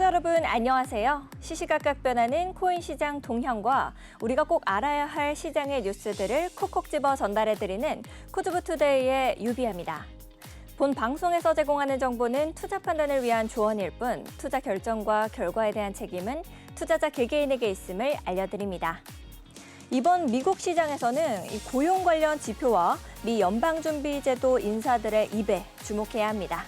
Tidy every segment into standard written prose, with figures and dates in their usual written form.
시청자 여러분 안녕하세요. 시시각각 변하는 코인 시장 동향과 우리가 꼭 알아야 할 시장의 뉴스들을 콕콕 집어 전달해드리는 코즈부투데이의 유비아입니다. 본 방송에서 제공하는 정보는 투자 판단을 위한 조언일 뿐 투자 결정과 결과에 대한 책임은 투자자 개개인에게 있음을 알려드립니다. 이번 미국 시장에서는 이 고용 관련 지표와 미 연방준비제도 인사들의 입에 주목해야 합니다.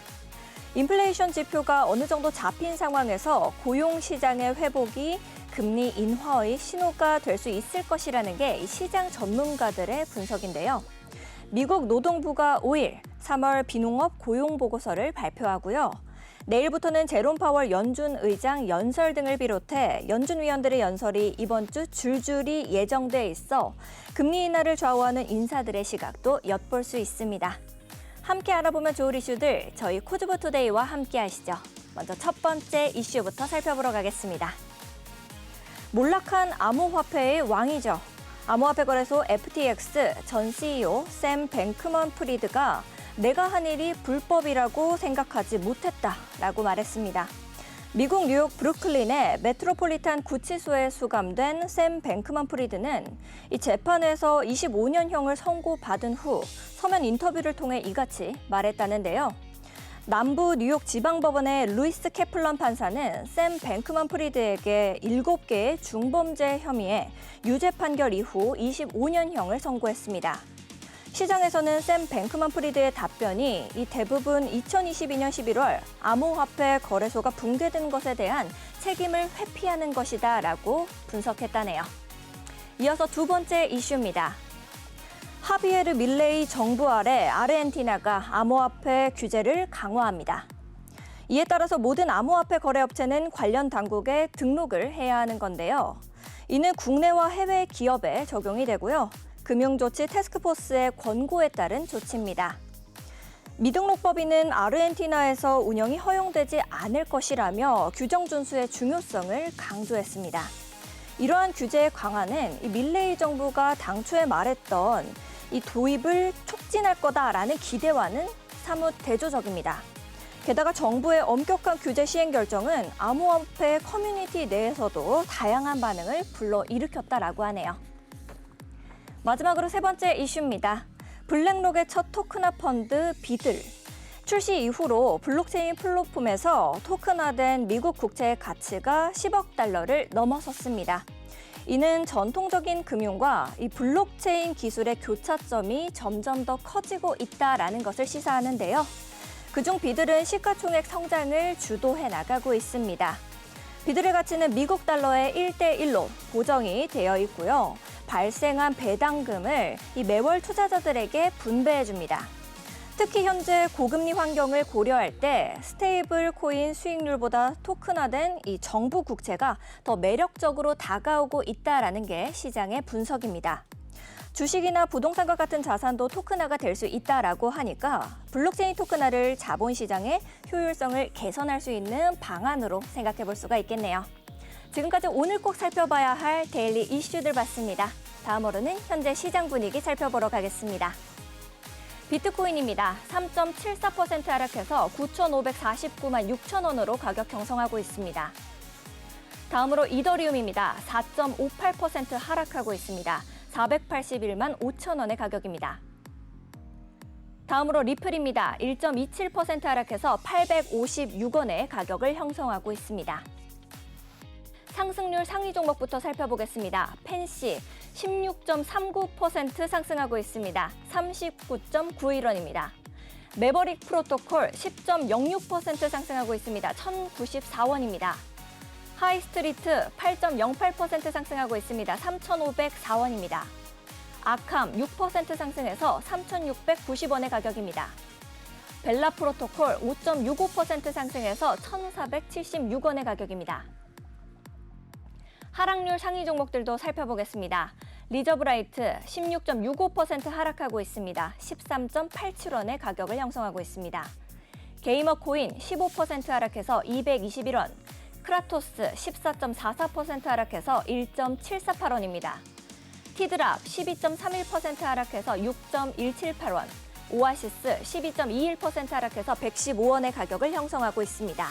인플레이션 지표가 어느 정도 잡힌 상황에서 고용 시장의 회복이 금리 인하의 신호가 될 수 있을 것이라는 게 이 시장 전문가들의 분석인데요. 미국 노동부가 5일 3월 비농업 고용 보고서를 발표하고요. 내일부터는 제롬 파월 연준 의장 연설 등을 비롯해 연준 위원들의 연설이 이번 주 줄줄이 예정돼 있어 금리 인하를 좌우하는 인사들의 시각도 엿볼 수 있습니다. 함께 알아보면 좋을 이슈들 저희 코즈부투데이와 함께 하시죠. 먼저 첫 번째 이슈부터 살펴보러 가겠습니다. 몰락한 암호화폐의 왕이죠. 암호화폐 거래소 FTX 전 CEO 샘 뱅크먼 프리드가 내가 한 일이 불법이라고 생각하지 못했다라고 말했습니다. 미국 뉴욕 브루클린의 메트로폴리탄 구치소에 수감된 샘 뱅크먼 프리드는 이 재판에서 25년형을 선고받은 후 서면 인터뷰를 통해 이같이 말했다는데요. 남부 뉴욕 지방법원의 루이스 캐플런 판사는 샘 뱅크먼 프리드에게 7개의 중범죄 혐의에 유죄 판결 이후 25년형을 선고했습니다. 시장에서는 샘 뱅크먼 프리드의 답변이 이 대부분 2022년 11월 암호화폐 거래소가 붕괴된 것에 대한 책임을 회피하는 것이다라고 분석했다네요. 이어서 두 번째 이슈입니다. 하비에르 밀레이 정부 아래 아르헨티나가 암호화폐 규제를 강화합니다. 이에 따라서 모든 암호화폐 거래업체는 관련 당국에 등록을 해야 하는 건데요. 이는 국내와 해외 기업에 적용이 되고요. 금융조치 태스크포스의 권고에 따른 조치입니다. 미등록법인은 아르헨티나에서 운영이 허용되지 않을 것이라며 규정 준수의 중요성을 강조했습니다. 이러한 규제의 강화는 이 밀레이 정부가 당초에 말했던 이 도입을 촉진할 거다라는 기대와는 사뭇 대조적입니다. 게다가 정부의 엄격한 규제 시행 결정은 암호화폐 커뮤니티 내에서도 다양한 반응을 불러일으켰다라고 하네요. 마지막으로 세 번째 이슈입니다. 블랙록의 첫 토큰화 펀드 비들. 출시 이후로 블록체인 플랫폼에서 토큰화된 미국 국채의 가치가 10억 달러를 넘어섰습니다. 이는 전통적인 금융과 이 블록체인 기술의 교차점이 점점 더 커지고 있다라는 것을 시사하는데요. 그중 비들은 시가총액 성장을 주도해 나가고 있습니다. 비들의 가치는 미국 달러의 1대1로 고정이 되어 있고요. 발생한 배당금을 이 매월 투자자들에게 분배해줍니다. 특히 현재 고금리 환경을 고려할 때 스테이블 코인 수익률보다 토큰화된 이 정부 국채가 더 매력적으로 다가오고 있다라는 게 시장의 분석입니다. 주식이나 부동산과 같은 자산도 토큰화가 될 수 있다라고 하니까 블록체인 토큰화를 자본시장의 효율성을 개선할 수 있는 방안으로 생각해 볼 수가 있겠네요. 지금까지 오늘 꼭 살펴봐야 할 데일리 이슈들 봤습니다. 다음으로는 현재 시장 분위기 살펴보러 가겠습니다. 비트코인입니다. 3.74% 하락해서 9,549만 6천 원으로 가격 형성하고 있습니다. 다음으로 이더리움입니다. 4.58% 하락하고 있습니다. 481만 5천 원의 가격입니다. 다음으로 리플입니다. 1.27% 하락해서 856원의 가격을 형성하고 있습니다. 상승률 상위 종목부터 살펴보겠습니다. 펜시 16.39% 상승하고 있습니다. 39.91원입니다. 매버릭 프로토콜 10.06% 상승하고 있습니다. 1,094원입니다. 하이스트리트 8.08% 상승하고 있습니다. 3,504원입니다. 아캄 6% 상승해서 3,690원의 가격입니다. 벨라 프로토콜 5.65% 상승해서 1,476원의 가격입니다. 하락률 상위 종목들도 살펴보겠습니다. 리저브라이트 16.65% 하락하고 있습니다. 13.87원의 가격을 형성하고 있습니다. 게이머코인 15% 하락해서 221원, 크라토스 14.44% 하락해서 1.748원입니다. 티드랍 12.31% 하락해서 6.178원, 오아시스 12.21% 하락해서 115원의 가격을 형성하고 있습니다.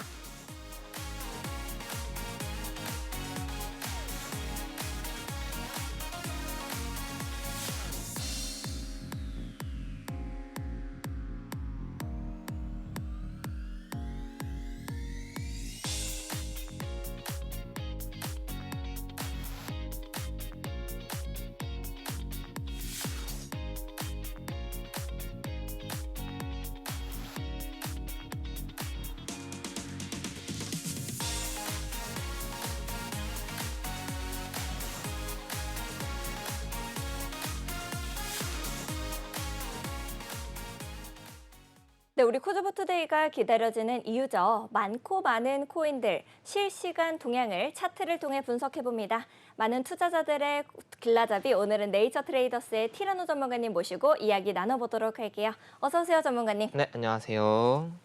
네, 우리 코즈보투데이가 기다려지는 이유죠. 많고 많은 코인들, 실시간 동향을 차트를 통해 분석해봅니다. 많은 투자자들의 길라잡이, 오늘은 네이처 트레이더스의 티라노 전문가님 모시고 이야기 나눠보도록 할게요. 어서 오세요, 전문가님. 네, 안녕하세요.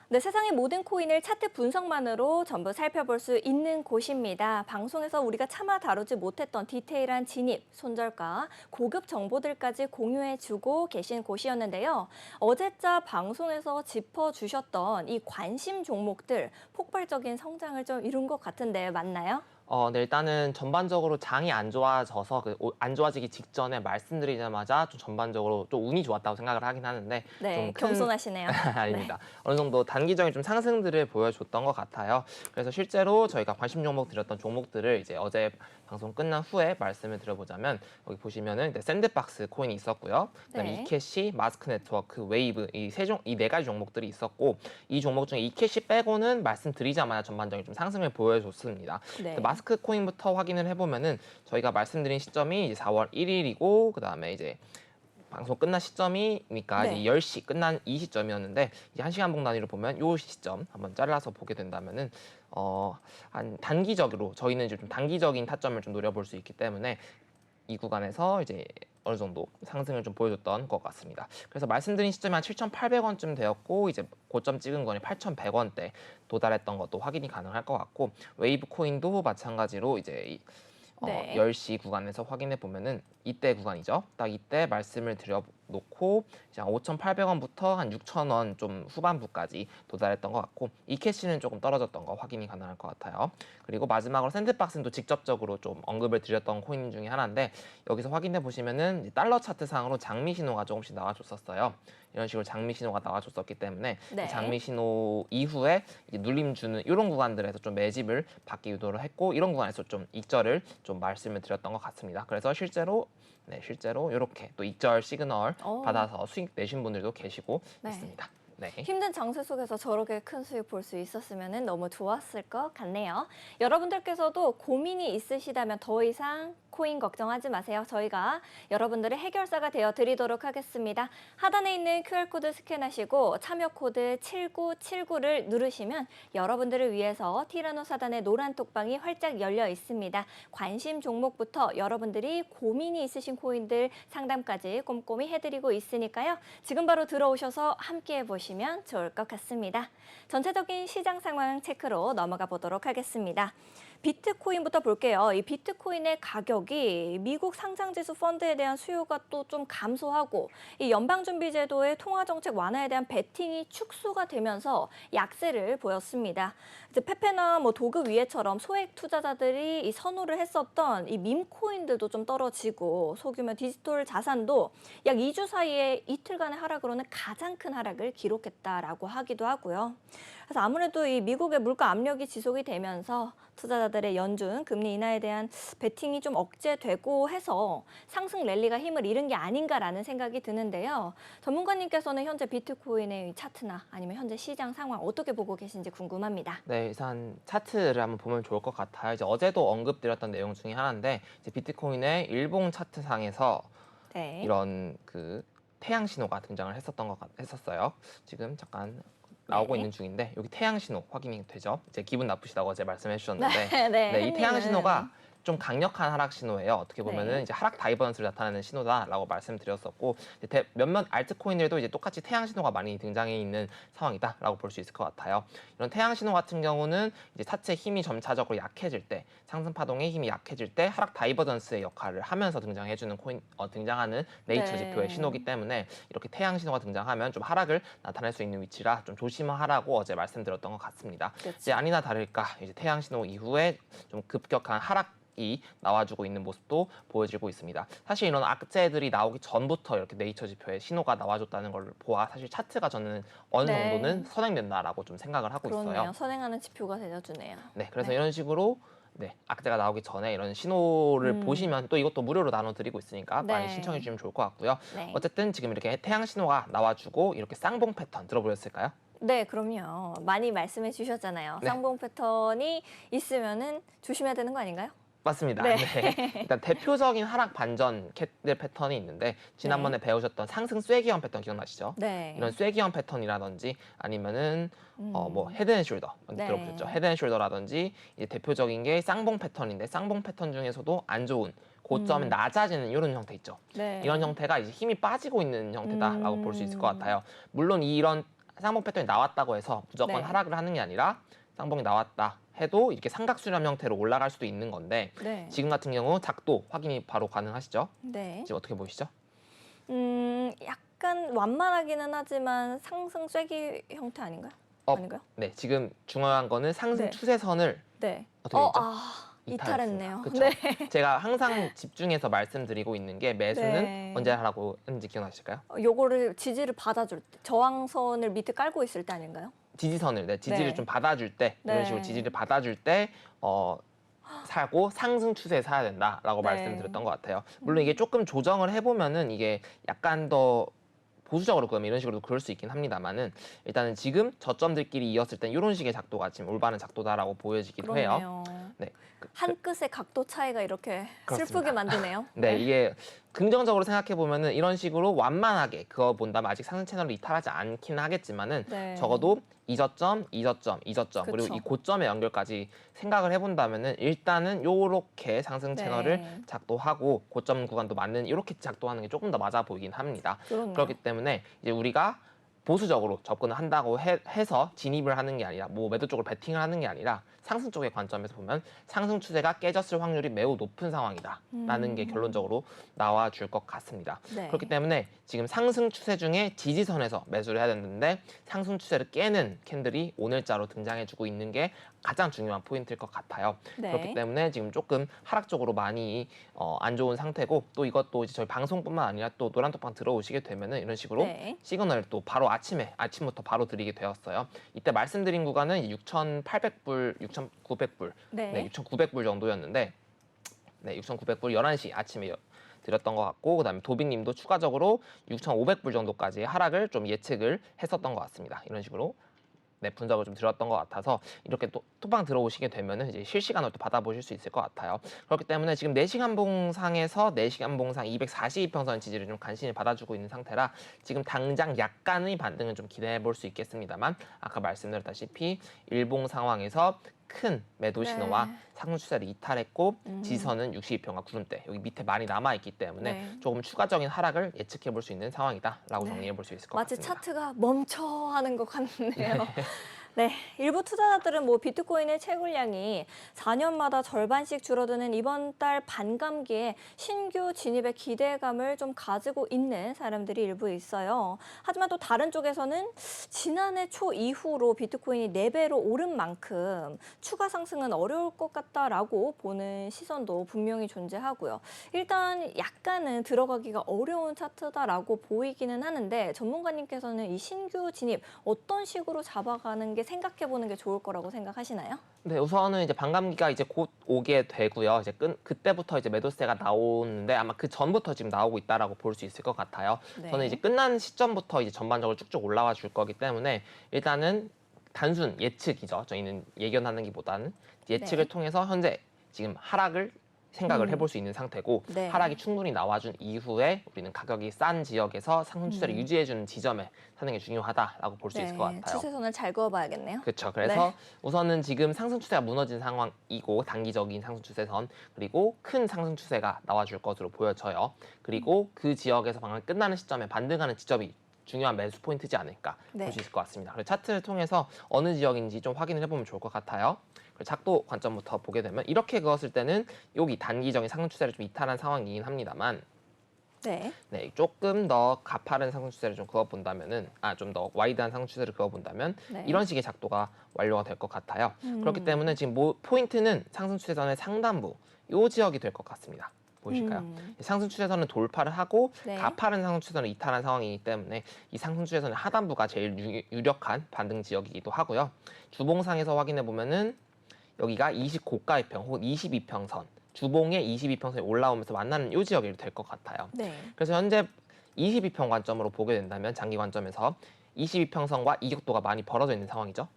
네, 세상의 모든 코인을 차트 분석만으로 전부 살펴볼 수 있는 곳입니다. 방송에서 우리가 차마 다루지 못했던 디테일한 진입, 손절가, 고급 정보들까지 공유해주고 계신 곳이었는데요. 어제자 방송에서 짚어주셨던 이 관심 종목들 폭발적인 성장을 좀 이룬 것 같은데 맞나요? 네, 일단은 전반적으로 장이 안 좋아져서 안 좋아지기 직전에 말씀드리자마자 좀 전반적으로 좀 운이 좋았다고 생각을 하긴 하는데 네, 좀 큰 겸손하시네요. 아닙니다. 어느 정도 단기적인 좀 상승들을 보여줬던 것 같아요. 그래서 실제로 저희가 관심 종목 드렸던 종목들을 이제 어제 방송 끝난 후에 말씀을 드려보자면 여기 보시면은 샌드박스 코인이 있었고요. 그다음에 네. 이캐시, 마스크 네트워크, 웨이브 이 네 가지 종목들이 있었고 이 종목 중에 이캐시 빼고는 말씀드리자마자 전반적인 좀 상승을 보여줬습니다. 네. 마스크 코인부터 확인을 해보면은 저희가 말씀드린 시점이 이제 4월 1일이고 그다음에 이제 방송 끝난 시점이니까 네. 이제 10시 끝난 이 시점이었는데 이제 1시간 봉 단위로 보면 요 시점 한번 잘라서 보게 된다면은 한 단기적으로 저희는 이제 좀 단기적인 타점을 좀 노려볼 수 있기 때문에 이 구간에서 이제 어느 정도 상승을 좀 보여줬던 것 같습니다. 그래서 말씀드린 시점이 한 7,800원쯤 되었고 이제 고점 찍은 거는 8,100원대 도달했던 것도 확인이 가능할 것 같고 웨이브 코인도 마찬가지로 이제 네. 10시 구간에서 확인해 보면은 이때 구간이죠. 딱 이때 말씀을 드려놓고 이제 5,800원부터 한 6,000원 좀 후반부까지 도달했던 것 같고 이캐시는 조금 떨어졌던 거 확인이 가능할 것 같아요. 그리고 마지막으로 샌드박스는 또 직접적으로 좀 언급을 드렸던 코인 중에 하나인데 여기서 확인해 보시면은 달러 차트 상으로 장미 신호가 조금씩 나와줬었어요. 이런 식으로 장미 신호가 나와줬었기 때문에 네. 장미 신호 이후에 이제 눌림 주는 이런 구간들에서 좀 매집을 받기 유도를 했고 이런 구간에서 좀 익절을 좀 말씀을 드렸던 것 같습니다. 그래서 실제로 이렇게 또 익절 시그널 받아서 수익 내신 분들도 계시고 네. 있습니다. 네. 힘든 장세 속에서 저렇게 큰 수익 볼 수 있었으면 너무 좋았을 것 같네요. 여러분들께서도 고민이 있으시다면 더 이상 코인 걱정하지 마세요. 저희가 여러분들의 해결사가 되어 드리도록 하겠습니다. 하단에 있는 QR코드 스캔하시고 참여 코드 7979를 누르시면 여러분들을 위해서 티라노 사단의 노란 톡방이 활짝 열려 있습니다. 관심 종목부터 여러분들이 고민이 있으신 코인들 상담까지 꼼꼼히 해드리고 있으니까요. 지금 바로 들어오셔서 함께 해보시면 좋을 것 같습니다. 전체적인 시장 상황 체크로 넘어가 보도록 하겠습니다. 비트코인부터 볼게요. 이 비트코인의 가격이 미국 상장지수 펀드에 대한 수요가 또 좀 감소하고 이 연방준비제도의 통화정책 완화에 대한 베팅이 축소가 되면서 약세를 보였습니다. 이제 페페나 도그 위에처럼 소액 투자자들이 이 선호를 했었던 이 밈코인들도 좀 떨어지고 소규모 디지털 자산도 약 2주 사이에 이틀간의 하락으로는 가장 큰 하락을 기록했다라고 하기도 하고요. 그래서 아무래도 이 미국의 물가 압력이 지속이 되면서 투자자들의 연준 금리 인하에 대한 베팅이 좀 억제되고 해서 상승 랠리가 힘을 잃은 게 아닌가라는 생각이 드는데요. 전문가님께서는 현재 비트코인의 차트나 아니면 현재 시장 상황 어떻게 보고 계신지 궁금합니다. 네, 일단 차트를 한번 보면 좋을 것 같아요. 이제 어제도 언급드렸던 내용 중에 하나인데 이제 비트코인의 일봉 차트상에서 네. 이런 그 태양 신호가 등장을 했었어요. 지금 잠깐 나오고 네. 있는 중인데 여기 태양 신호 확인이 되죠. 이제 기분 나쁘시다고 어제 말씀해 주셨는데 네, 이 태양 햇님은. 신호가 좀 강력한 하락 신호예요. 어떻게 보면은 네. 이제 하락 다이버넌스를 나타내는 신호다라고 말씀드렸었고 몇몇 알트코인들도 이제 똑같이 태양 신호가 많이 등장해 있는 상황이다라고 볼 수 있을 것 같아요. 이런 태양 신호 같은 경우는 이제 차트의 힘이 점차적으로 약해질 때, 상승 파동의 힘이 약해질 때 하락 다이버넌스의 역할을 하면서 등장해주는 등장하는 네이처 네. 지표의 신호이기 때문에 이렇게 태양 신호가 등장하면 좀 하락을 나타낼 수 있는 위치라 좀 조심하라고 어제 말씀드렸던 것 같습니다. 그렇죠. 이제 아니나 다를까 이제 태양 신호 이후에 좀 급격한 하락이 나와주고 있는 모습도 보여지고 있습니다. 사실 이런 악재들이 나오기 전부터 이렇게 네이처 지표에 신호가 나와줬다는 걸 보아 사실 차트가 저는 어느 네. 정도는 선행된다라고 좀 생각을 하고 그렇네요. 있어요. 선행하는 지표가 되어주네요. 네, 그래서 네. 이런 식으로 악재가 나오기 전에 이런 신호를 보시면 또 이것도 무료로 나눠드리고 있으니까 네. 많이 신청해 주시면 좋을 것 같고요. 네. 어쨌든 지금 이렇게 태양 신호가 나와주고 이렇게 쌍봉 패턴 들어보셨을까요? 네, 그럼요. 많이 말씀해 주셨잖아요. 네. 쌍봉 패턴이 있으면은 조심해야 되는 거 아닌가요? 맞습니다. 네. 네. 일단 대표적인 하락 반전 캔들 패턴이 있는데 지난번에 배우셨던 상승 쐐기형 패턴 기억나시죠? 네. 이런 쐐기형 패턴이라든지 아니면은 뭐 음. 헤드앤숄더 네. 들어보셨죠? 헤드앤숄더라든지 이제 대표적인 게 쌍봉 패턴인데 쌍봉 패턴 중에서도 안 좋은 고점이 낮아지는 이런 형태 있죠. 네. 이런 형태가 이제 힘이 빠지고 있는 형태다라고 볼 수 있을 것 같아요. 물론 이런 쌍봉 패턴이 나왔다고 해서 무조건 네. 하락을 하는 게 아니라 쌍봉이 나왔다 해도 이렇게 삼각수렴 형태로 올라갈 수도 있는 건데 네. 지금 같은 경우 작도 확인이 바로 가능하시죠? 네. 지금 어떻게 보이시죠? 약간 완만하기는 하지만 상승 쐐기 형태 아닌가요? 아닌가요? 네, 지금 중요한 거는 상승 네. 추세선을 네. 어떻게 됐죠? 이탈했네요. 그쵸? 네. 제가 항상 집중해서 말씀드리고 있는 게 매수는 네. 언제 하라고 했는지 기억나실까요? 요거를 지지를 받아줄 때, 저항선을 밑에 깔고 있을 때 아닌가요? 지지선을, 지지를 네. 좀 받아줄 때 이런 네. 식으로 지지를 받아줄 때 사고 상승 추세에 사야 된다라고 네. 말씀드렸던 것 같아요. 물론 이게 조금 조정을 해보면은 이게 약간 더 보수적으로 그러면 이런 식으로 그럴 수 있긴 합니다만은 일단은 지금 저점들끼리 이었을 땐 이런 식의 작도가 지금 올바른 작도다라고 보여지기도 해요. 그렇네요. 네. 한 끝의 각도 차이가 이렇게 그렇습니다. 슬프게 만드네요. 네, 이게 긍정적으로 생각해 보면은 이런 식으로 완만하게 그거 본다면 아직 상승 채널을 이탈하지 않긴 하겠지만은 네. 적어도 이 저점, 이 저점, 이 저점 그쵸. 그리고 이 고점의 연결까지 생각을 해본다면은 일단은 요렇게 상승 네. 채널을 작도하고 고점 구간도 맞는 이렇게 작도하는 게 조금 더 맞아 보이긴 합니다. 그렇네요. 그렇기 때문에 이제 우리가 보수적으로 접근을 한다고 해서 진입을 하는 게 아니라 뭐 매도 쪽으로 베팅을 하는 게 아니라 상승 쪽의 관점에서 보면 상승 추세가 깨졌을 확률이 매우 높은 상황이다라는 게 결론적으로 나와 줄 것 같습니다. 네. 그렇기 때문에 지금 상승 추세 중에 지지선에서 매수를 해야 되는데 상승 추세를 깨는 캔들이 오늘자로 등장해주고 있는 게 가장 중요한 포인트일 것 같아요. 네. 그렇기 때문에 지금 조금 하락 쪽으로 많이 안 좋은 상태고 또 이것도 이제 저희 방송뿐만 아니라 또 노란톡방 들어오시게 되면은 이런 식으로 네. 시그널을 또 바로 아침부터 바로 드리게 되었어요. 이때 말씀드린 구간은 6,800불, 6,900불, 네. 6,900불 정도였는데, 네, 6,900불 11시 아침에 드렸던 것 같고, 그다음에 도비님도 추가적으로 6,500불 정도까지 하락을 좀 예측을 했었던 것 같습니다. 이런 식으로. 네, 분석을 좀 드렸던 것 같아서 이렇게 또 톡방 들어오시게 되면은 이제 실시간으로 또 받아보실 수 있을 것 같아요. 그렇기 때문에 지금 4시간 봉상에서 4시간 봉상 242평선 지지를 좀 간신히 받아주고 있는 상태라 지금 당장 약간의 반등은 좀 기대해 볼 수 있겠습니다만 아까 말씀드렸다시피 일봉 상황에서 큰 매도 신호와 네. 상승 추세를 이탈했고 지지선은 62평과 구름대 여기 밑에 많이 남아 있기 때문에 네. 조금 추가적인 하락을 예측해 볼 수 있는 상황이다라고 네. 정리해 볼 수 있을 것 마치 같습니다. 차트가 멈춰하는 것 같네요. 네, 일부 투자자들은 뭐 비트코인의 채굴량이 4년마다 절반씩 줄어드는 이번 달 반감기에 신규 진입의 기대감을 좀 가지고 있는 사람들이 일부 있어요. 하지만 또 다른 쪽에서는 지난해 초 이후로 비트코인이 4배로 오른 만큼 추가 상승은 어려울 것 같다라고 보는 시선도 분명히 존재하고요. 일단 약간은 들어가기가 어려운 차트다라고 보이기는 하는데 전문가님께서는 이 신규 진입 어떤 식으로 잡아가는 게 생각해보는 게 좋을 거라고 생각하시나요? 네, 우선은 이제 반감기가 이제 곧 오게 되고요. 이제 그때부터 이제 매도세가 나오는데 아마 그 전부터 지금 나오고 있다라고 볼 수 있을 것 같아요. 네. 저는 이제 끝난 시점부터 이제 전반적으로 쭉쭉 올라와 줄 거기 때문에 일단은 단순 예측이죠. 저희는 예견하는기보다는 예측을 네. 통해서 현재 지금 하락을 생각을 해볼 수 있는 상태고 네. 하락이 충분히 나와준 이후에 우리는 가격이 싼 지역에서 상승 추세를 유지해주는 지점에 사는 게 중요하다라고 볼 수 있을 것 같아요. 추세선을 잘 그어봐야겠네요. 그렇죠. 그래서 우선은 지금 상승 추세가 무너진 상황이고 단기적인 상승 추세선 그리고 큰 상승 추세가 나와줄 것으로 보여져요. 그리고 그 지역에서 방금 끝나는 시점에 반등하는 지점이 중요한 매수 포인트지 않을까 네. 볼 수 있을 것 같습니다. 그리고 차트를 통해서 어느 지역인지 좀 확인을 해보면 좋을 것 같아요. 그리고 작도 관점부터 보게 되면 이렇게 그었을 때는 여기 단기적인 상승 추세를 좀 이탈한 상황이긴 합니다만 네. 네, 조금 더 가파른 상승 추세를 좀 그어본다면은 좀 더 와이드한 상승 추세를 그어본다면 네. 이런 식의 작도가 완료가 될 것 같아요. 그렇기 때문에 지금 포인트는 상승 추세선의 상단부 이 지역이 될 것 같습니다. 보이실까요? 상승 추세선은 돌파를 하고 네. 가파른 가파른 상승 추세선을 이탈한 상황이기 때문에 이 상승 추세선의 하단부가 제일 유력한 반등 지역이기도 하고요. 주봉상에서 확인해 보면은 여기가 20고가의 평 혹은 22평선 주봉의 22평선이 올라오면서 만나는 이 지역이 될 것 같아요. 네. 그래서 현재 22평 관점으로 보게 된다면 장기 관점에서 22평선과 이격도가 많이 벌어져 있는 상황이죠.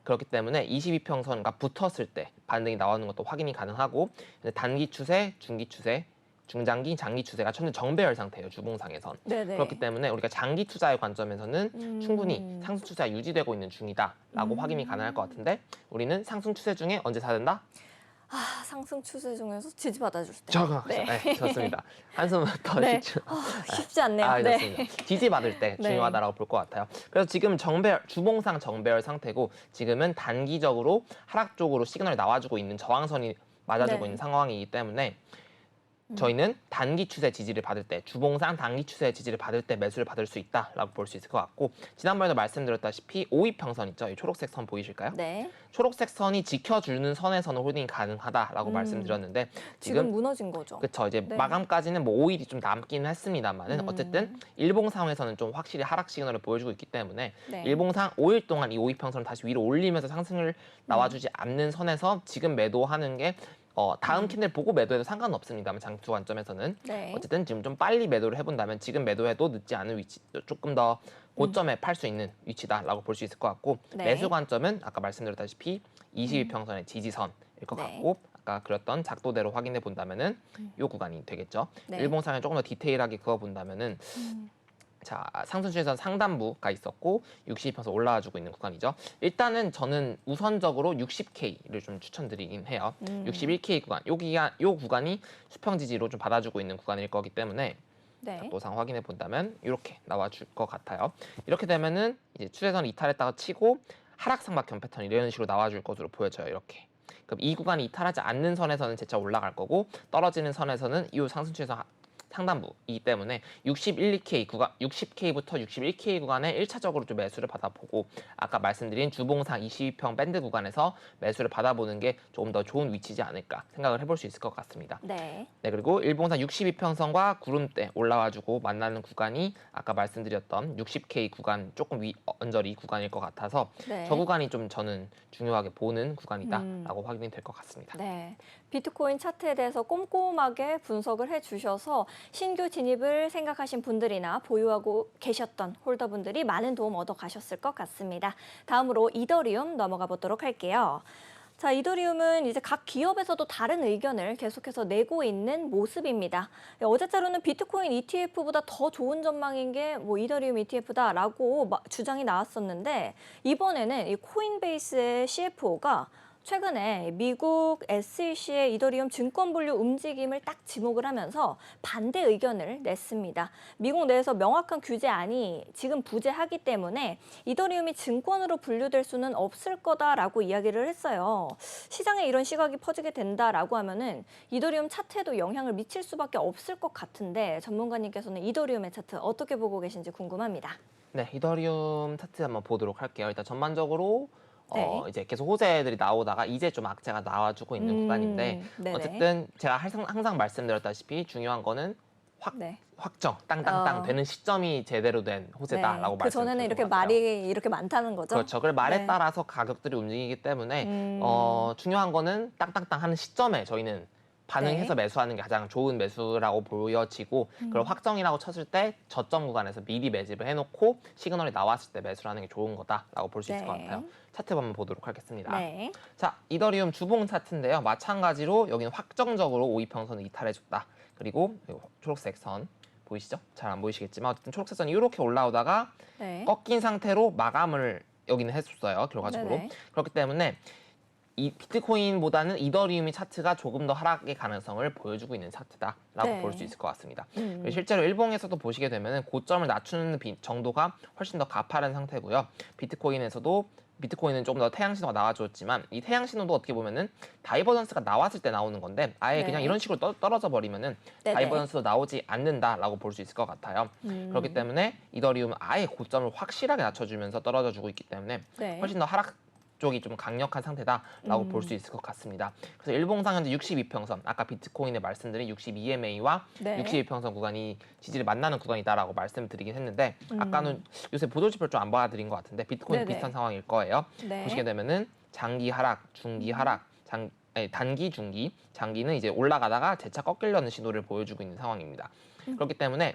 그렇기 때문에 22평선과 붙었을 때 반등이 나오는 것도 확인이 가능하고 단기 추세, 중기 추세, 중장기, 장기 추세가 현재 정배열 상태예요. 주봉상에선. 네네. 그렇기 때문에 우리가 장기 투자의 관점에서는 충분히 상승 추세가 유지되고 있는 중이다라고 확인이 가능할 것 같은데 우리는 상승 추세 중에 언제 사야 된다? 상승 추세 중에서 지지받아줄 때. 정확하죠. 네, 좋습니다. 한숨 더 네. 쉬죠. 쉽지 않네요. 네. 좋습니다. 지지받을 때 네. 중요하다라고 볼 것 같아요. 그래서 지금 정배열, 주봉상 정배열 상태고 지금은 단기적으로 하락 쪽으로 시그널이 나와주고 있는 저항선이 맞아주고 네. 있는 상황이기 때문에 저희는 단기 추세 지지를 받을 때, 주봉상 단기 추세 지지를 받을 때 매수를 받을 수 있다라고 볼 수 있을 것 같고 지난번에도 말씀드렸다시피 5위평선 있죠? 이 초록색 선 보이실까요? 네. 초록색 선이 지켜주는 선에서는 홀딩이 가능하다라고 말씀드렸는데 지금 무너진 거죠. 그렇죠. 이제 네. 마감까지는 뭐 5일이 좀 남기는 했습니다만은 어쨌든 일봉상에서는 좀 확실히 하락 시그널을 보여주고 있기 때문에 네. 일봉상 5일 동안 이 5위평선을 다시 위로 올리면서 상승을 나와주지 않는 선에서 지금 매도하는 게 다음 캔들 보고 매도해도 상관은 없습니다만 장투 관점에서는 네. 어쨌든 지금 좀 빨리 매도를 해본다면 지금 매도해도 늦지 않은 위치, 조금 더 고점에 팔 수 있는 위치다라고 볼 수 있을 것 같고 네. 매수 관점은 아까 말씀드렸다시피 22평선의 지지선일 것 네. 같고 아까 그렸던 작도대로 확인해 본다면은 이 구간이 되겠죠. 네. 일봉상에 조금 더 디테일하게 그어 본다면은 자, 상승추에서 상단부가 있었고 62평선 올라와주고 있는 구간이죠. 일단은 저는 우선적으로 60K를 좀 추천드리긴 해요. 61K 구간, 요 구간이 수평 지지로 좀 받아주고 있는 구간일 거기 때문에 네. 작도상 확인해 본다면 이렇게 나와줄 것 같아요. 이렇게 되면은 이제 추세선 이탈했다가 치고 하락상박형 패턴 이런 식으로 나와줄 것으로 보여져요. 이렇게. 그럼 이 구간이 이탈하지 않는 선에서는 재차 올라갈 거고 떨어지는 선에서는 이 상승추에서 상단부이기 때문에 61K 구간, 60K부터 61K 구간에 1차적으로 좀 매수를 받아보고 아까 말씀드린 주봉상 22평 밴드 구간에서 매수를 받아보는 게 조금 더 좋은 위치지 않을까 생각을 해볼 수 있을 것 같습니다. 네. 네, 그리고 일봉상 62평선과 구름대 올라와주고 만나는 구간이 아까 말씀드렸던 60K 구간 조금 언저리 구간일 것 같아서 네. 저 구간이 좀 저는 중요하게 보는 구간이다라고 확인이 될 것 같습니다. 네. 비트코인 차트에 대해서 꼼꼼하게 분석을 해주셔서 신규 진입을 생각하신 분들이나 보유하고 계셨던 홀더분들이 많은 도움 얻어 가셨을 것 같습니다. 다음으로 이더리움 넘어가 보도록 할게요. 자, 이더리움은 이제 각 기업에서도 다른 의견을 계속해서 내고 있는 모습입니다. 어제자료는 비트코인 ETF보다 더 좋은 전망인 게 뭐 이더리움 ETF다라고 주장이 나왔었는데 이번에는 이 코인베이스의 CFO가 최근에 미국 SEC의 이더리움 증권 분류 움직임을 딱 지목을 하면서 반대 의견을 냈습니다. 미국 내에서 명확한 규제안이 지금 부재하기 때문에 이더리움이 증권으로 분류될 수는 없을 거다라고 이야기를 했어요. 시장에 이런 시각이 퍼지게 된다라고 하면은 이더리움 차트에도 영향을 미칠 수밖에 없을 것 같은데 전문가님께서는 이더리움의 차트 어떻게 보고 계신지 궁금합니다. 네, 이더리움 차트 한번 보도록 할게요. 일단 전반적으로 네. 이제 계속 호재들이 나오다가 이제 좀 악재가 나와주고 있는 구간인데 네네. 어쨌든 제가 항상 말씀드렸다시피 중요한 거는 네. 확정 땅땅땅 되는 시점이 제대로 된 호재다라고 그 전에는 이렇게 말이 이렇게 많다는 거죠? 그렇죠. 그래 말에 네. 따라서 가격들이 움직이기 때문에 중요한 거는 땅땅땅 하는 시점에 저희는 반응해서 네. 매수하는 게 가장 좋은 매수라고 보여지고 그걸 확정이라고 쳤을 때 저점 구간에서 미리 매집을 해놓고 시그널이 나왔을 때 매수를 하는 게 좋은 거다라고 볼 수 있을 것 네. 같아요. 차트 한번 보도록 하겠습니다. 네. 자, 이더리움 주봉 차트인데요. 마찬가지로 여기는 확정적으로 5위평선을 이탈해줬다. 그리고 초록색 선 보이시죠? 잘 안 보이시겠지만 어쨌든 초록색 선이 이렇게 올라오다가 네. 꺾인 상태로 마감을 여기는 했었어요. 결과적으로. 네네. 그렇기 때문에 이 비트코인보다는 이더리움의 차트가 조금 더 하락의 가능성을 보여주고 있는 차트다라고 네. 볼 수 있을 것 같습니다. 그리고 실제로 일봉에서도 보시게 되면 고점을 낮추는 정도가 훨씬 더 가파른 상태고요. 비트코인은 조금 더 태양 신호가 나와줬지만 이 태양 신호도 어떻게 보면은 다이버전스가 나왔을 때 나오는 건데 아예 네. 그냥 이런 식으로 떨어져 버리면은 네네. 다이버전스도 나오지 않는다라고 볼 수 있을 것 같아요. 그렇기 때문에 이더리움은 아예 고점을 확실하게 낮춰주면서 떨어져 주고 있기 때문에 네. 훨씬 더 하락 쪽이 좀 강력한 상태다라고 볼 수 있을 것 같습니다. 그래서 일봉상 현재 62평선, 아까 비트코인에 말씀드린 62MA와 네. 62평선 구간이 지지를 만나는 구간이다라고 말씀드리긴 했는데 아까는 요새 보도지표를 좀 안 봐드린 것 같은데 비트코인 네네. 비슷한 상황일 거예요. 네. 보시게 되면은 장기 하락, 중기 하락, 단기, 중기, 장기는 이제 올라가다가 재차 꺾이려는 신호를 보여주고 있는 상황입니다. 그렇기 때문에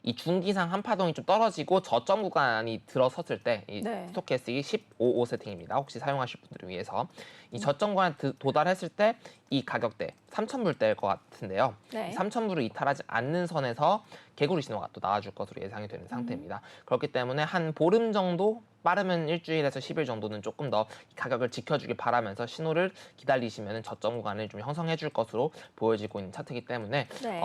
이 중기상 한파동이 좀 떨어지고 저점 구간이 들어섰을 때 이 네. 스토캐스틱이 15호 세팅입니다. 혹시 사용하실 분들을 위해서 이 저점 구간에 도달했을 때 이 가격대 3,000불대일 것 같은데요. 네. 3,000불을 이탈하지 않는 선에서 개구리 신호가 또 나와줄 것으로 예상이 되는 상태입니다. 그렇기 때문에 한 보름 정도 빠르면 일주일에서 10일 정도는 조금 더 가격을 지켜주길 바라면서 신호를 기다리시면 저점 구간을 좀 형성해 줄 것으로 보여지고 있는 차트이기 때문에 네.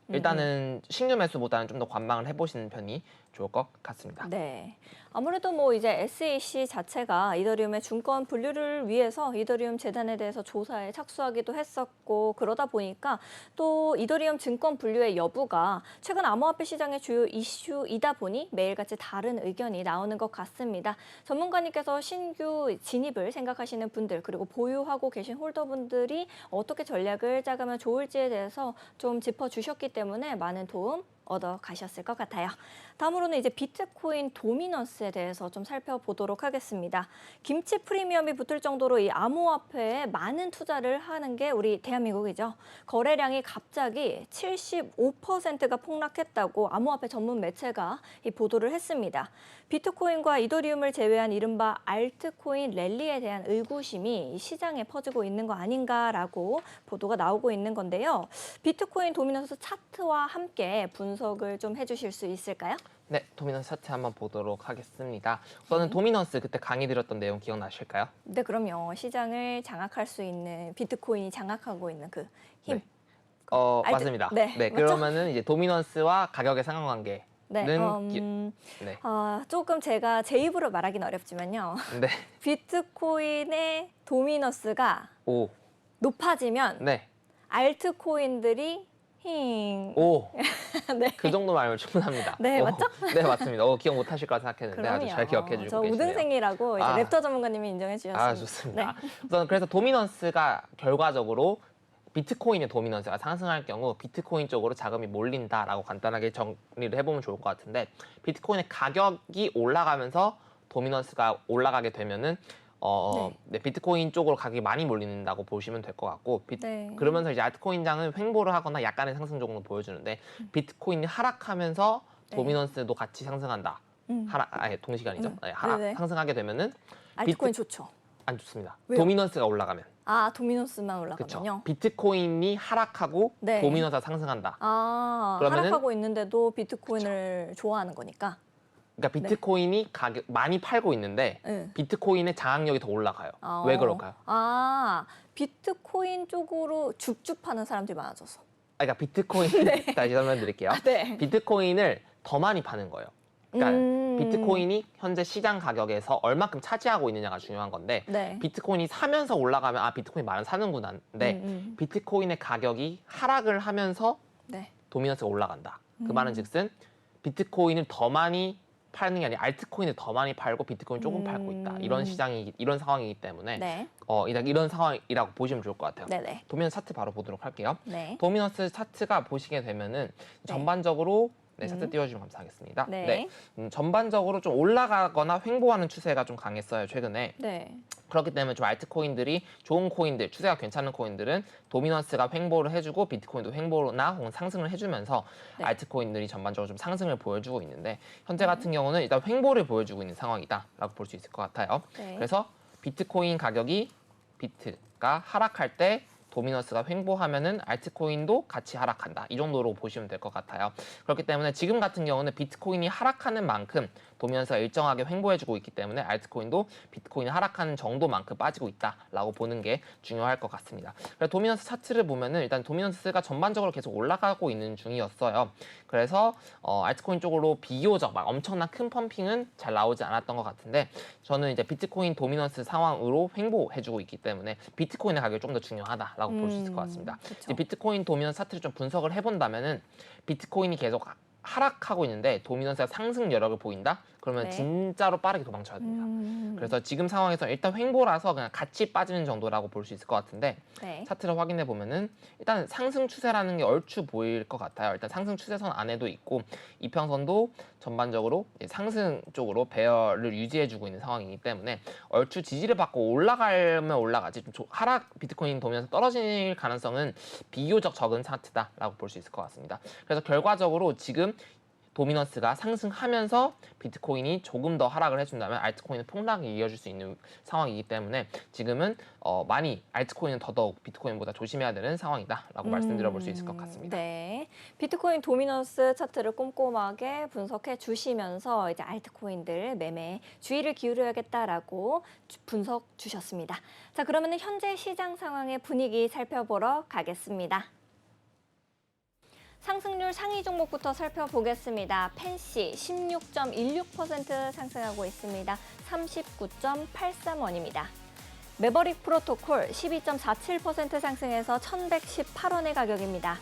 일단은 신규 매수보다는 좀 더 관망을 해보시는 편이 좋을 것 같습니다. 네. 아무래도 뭐 이제 SEC 자체가 이더리움의 증권 분류를 위해서 이더리움 재단에 대해서 조사에 착수하기도 했었고 그러다 보니까 또 이더리움 증권 분류의 여부가 최근 암호화폐 시장의 주요 이슈이다 보니 매일같이 다른 의견이 나오는 것 같습니다. 전문가님께서 신규 진입을 생각하시는 분들 그리고 보유하고 계신 홀더분들이 어떻게 전략을 짜가면 좋을지에 대해서 좀 짚어주셨기 때문에 많은 도움 얻어 가셨을 것 같아요. 다음으로는 이제 비트코인 도미넌스에 대해서 좀 살펴보도록 하겠습니다. 김치 프리미엄이 붙을 정도로 이 암호화폐에 많은 투자를 하는 게 우리 대한민국이죠. 거래량이 갑자기 75%가 폭락했다고 암호화폐 전문 매체가 이 보도를 했습니다. 비트코인과 이더리움을 제외한 이른바 알트코인 랠리에 대한 의구심이 시장에 퍼지고 있는 거 아닌가라고 보도가 나오고 있는 건데요. 비트코인 도미넌스 차트와 함께 분석을 좀 해주실 수 있을까요? 네, 도미넌스 차트 한번 보도록 하겠습니다. 우선은 도미넌스 그때 강의 드렸던 내용 기억나실까요? 네, 그럼요. 시장을 장악할 수 있는 비트코인이 장악하고 있는 그 힘. 네. 알트- 맞습니다. 네, 맞죠? 그러면은 이제 도미넌스와 가격의 상관관계는 네, 네. 조금 제가 제 입으로 말하기는 어렵지만요. 네. 비트코인의 도미너스가 오. 높아지면 네. 알트코인들이 힝. 오. 네. 그 정도만 알면 충분합니다. 네, 오. 맞죠? 네, 맞습니다. 기억 못 하실 거라 생각했는데 아주 잘 기억해 주고 저 계시네요. 우등생이라고 이제 아. 랩터 전문가님이 인정해 주셨습니다. 좋습니다. 네. 우선 그래서 도미넌스가 결과적으로 비트코인의 도미넌스가 상승할 경우 비트코인 쪽으로 자금이 몰린다라고 간단하게 정리를 해보면 좋을 것 같은데 비트코인의 가격이 올라가면서 도미넌스가 올라가게 되면은 비트코인 쪽으로 가격이 많이 몰린다고 보시면 될 것 같고 네. 그러면서 이제 알트코인장은 횡보를 하거나 약간의 상승 정도 보여주는데 비트코인이 하락하면서 네. 도미넌스도 같이 상승한다. 동시간이죠. 네네. 상승하게 되면은 알트코인 좋죠. 안 좋습니다. 왜요? 도미넌스가 올라가면. 도미넌스만 그렇죠. 올라가면요. 비트코인이 하락하고 네. 도미넌스가 상승한다. 그러면은 하락하고 있는데도 비트코인을 좋아하는 거니까. 그러니까 비트코인이 가격 많이 팔고 있는데 네. 비트코인의 장악력이 더 올라가요. 왜 그럴까요? 비트코인 쪽으로 죽죽 파는 사람들이 많아져서. 그러니까 비트코인 다시 설명드릴게요. 네. 비트코인을 더 많이 파는 거예요. 그러니까 비트코인이 현재 시장 가격에서 얼마큼 차지하고 있느냐가 중요한 건데 네. 비트코인이 사면서 올라가면 비트코인 많이 사는구나. 근데 비트코인의 가격이 하락을 하면서 네. 도미넌스가 올라간다. 그 말은 즉슨 비트코인을 더 많이 파는 게 아니라 알트코인을 더 많이 팔고 비트코인 조금 팔고 있다. 이런 상황이기 때문에 네. 이런 상황이라고 보시면 좋을 것 같아요. 네네. 도미넌스 차트 바로 보도록 할게요. 네. 도미넌스 차트가 보시게 되면은 전반적으로 차트 띄워주시면 감사하겠습니다. 네. 전반적으로 좀 올라가거나 횡보하는 추세가 좀 강했어요, 최근에. 네. 그렇기 때문에 좀 알트코인들이 좋은 코인들, 추세가 괜찮은 코인들은 도미넌스가 횡보를 해주고 비트코인도 횡보나 혹은 상승을 해주면서 네. 알트코인들이 전반적으로 좀 상승을 보여주고 있는데 현재 같은 경우는 일단 횡보를 보여주고 있는 상황이다라고 볼 수 있을 것 같아요. 네. 그래서 비트코인 가격이 비트가 하락할 때 도미넌스가 횡보하면은 알트코인도 같이 하락한다. 이 정도로 보시면 될 것 같아요. 그렇기 때문에 지금 같은 경우는 비트코인이 하락하는 만큼 도미넌스가 일정하게 횡보해주고 있기 때문에 알트코인도 비트코인이 하락하는 정도만큼 빠지고 있다라고 보는 게 중요할 것 같습니다. 그래서 도미넌스 차트를 보면은 일단 도미넌스가 전반적으로 계속 올라가고 있는 중이었어요. 그래서 알트코인 쪽으로 비교적 막 엄청난 큰 펌핑은 잘 나오지 않았던 것 같은데 저는 이제 비트코인 도미넌스 상황으로 횡보해주고 있기 때문에 비트코인의 가격이 좀 더 중요하다라고 볼 수 있을 것 같습니다. 이제 비트코인 도미넌스 차트를 좀 분석을 해본다면은 비트코인이 계속 하락하고 있는데 도미넌스가 상승 여력을 보인다? 그러면 네. 진짜로 빠르게 도망쳐야 됩니다. 그래서 지금 상황에서 일단 횡보라서 그냥 같이 빠지는 정도라고 볼 수 있을 것 같은데 네. 차트를 확인해 보면은 일단 상승 추세라는 게 얼추 보일 것 같아요. 일단 상승 추세선 안에도 있고 이평선도 전반적으로 상승 쪽으로 배열을 유지해주고 있는 상황이기 때문에 얼추 지지를 받고 올라가면 올라가지 좀 하락 비트코인 도면서 떨어질 가능성은 비교적 적은 차트다라고 볼 수 있을 것 같습니다. 그래서 결과적으로 지금 도미넌스가 상승하면서 비트코인이 조금 더 하락을 해준다면 알트코인은 폭락이 이어질 수 있는 상황이기 때문에 지금은 많이 알트코인은 더더욱 비트코인보다 조심해야 되는 상황이다라고 말씀드려볼 수 있을 것 같습니다. 네, 비트코인 도미넌스 차트를 꼼꼼하게 분석해 주시면서 이제 알트코인들 매매 주의를 기울여야겠다라고 분석 주셨습니다. 자, 그러면 현재 시장 상황의 분위기 살펴보러 가겠습니다. 상승률 상위 종목부터 살펴보겠습니다. 펜시 16.16% 상승하고 있습니다. 39.83원입니다. 매버릭 프로토콜 12.47% 상승해서 1,118원의 가격입니다.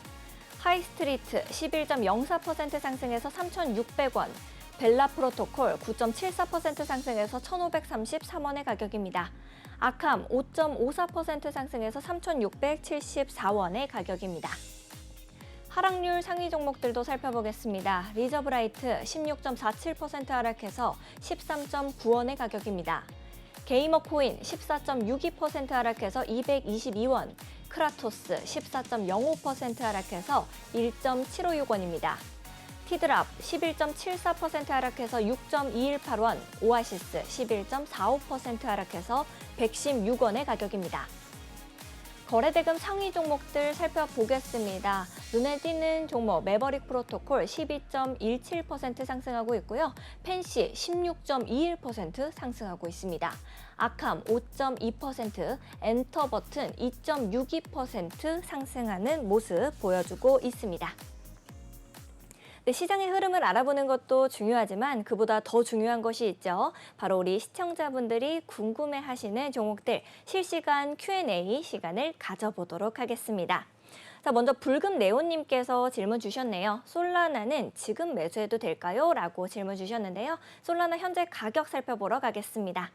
하이스트리트 11.04% 상승해서 3,600원. 벨라 프로토콜 9.74% 상승해서 1,533원의 가격입니다. 아캄 5.54% 상승해서 3,674원의 가격입니다. 하락률 상위 종목들도 살펴보겠습니다. 리저브라이트 16.47% 하락해서 13.9원의 가격입니다. 게이머코인 14.62% 하락해서 222원, 크라토스 14.05% 하락해서 1.756원입니다. 티드랍 11.74% 하락해서 6.218원, 오아시스 11.45% 하락해서 116원의 가격입니다. 거래대금 상위 종목들 살펴보겠습니다. 눈에 띄는 종목 매버릭 프로토콜 12.17% 상승하고 있고요. 펜시 16.21% 상승하고 있습니다. 아캄 5.2%, 엔터버튼 2.62% 상승하는 모습 보여주고 있습니다. 네, 시장의 흐름을 알아보는 것도 중요하지만 그보다 더 중요한 것이 있죠. 바로 우리 시청자분들이 궁금해하시는 종목들 실시간 Q&A 시간을 가져보도록 하겠습니다. 자, 먼저 붉은 네온님께서 질문 주셨네요. 솔라나는 지금 매수해도 될까요? 라고 질문 주셨는데요. 솔라나 현재 가격 살펴보러 가겠습니다.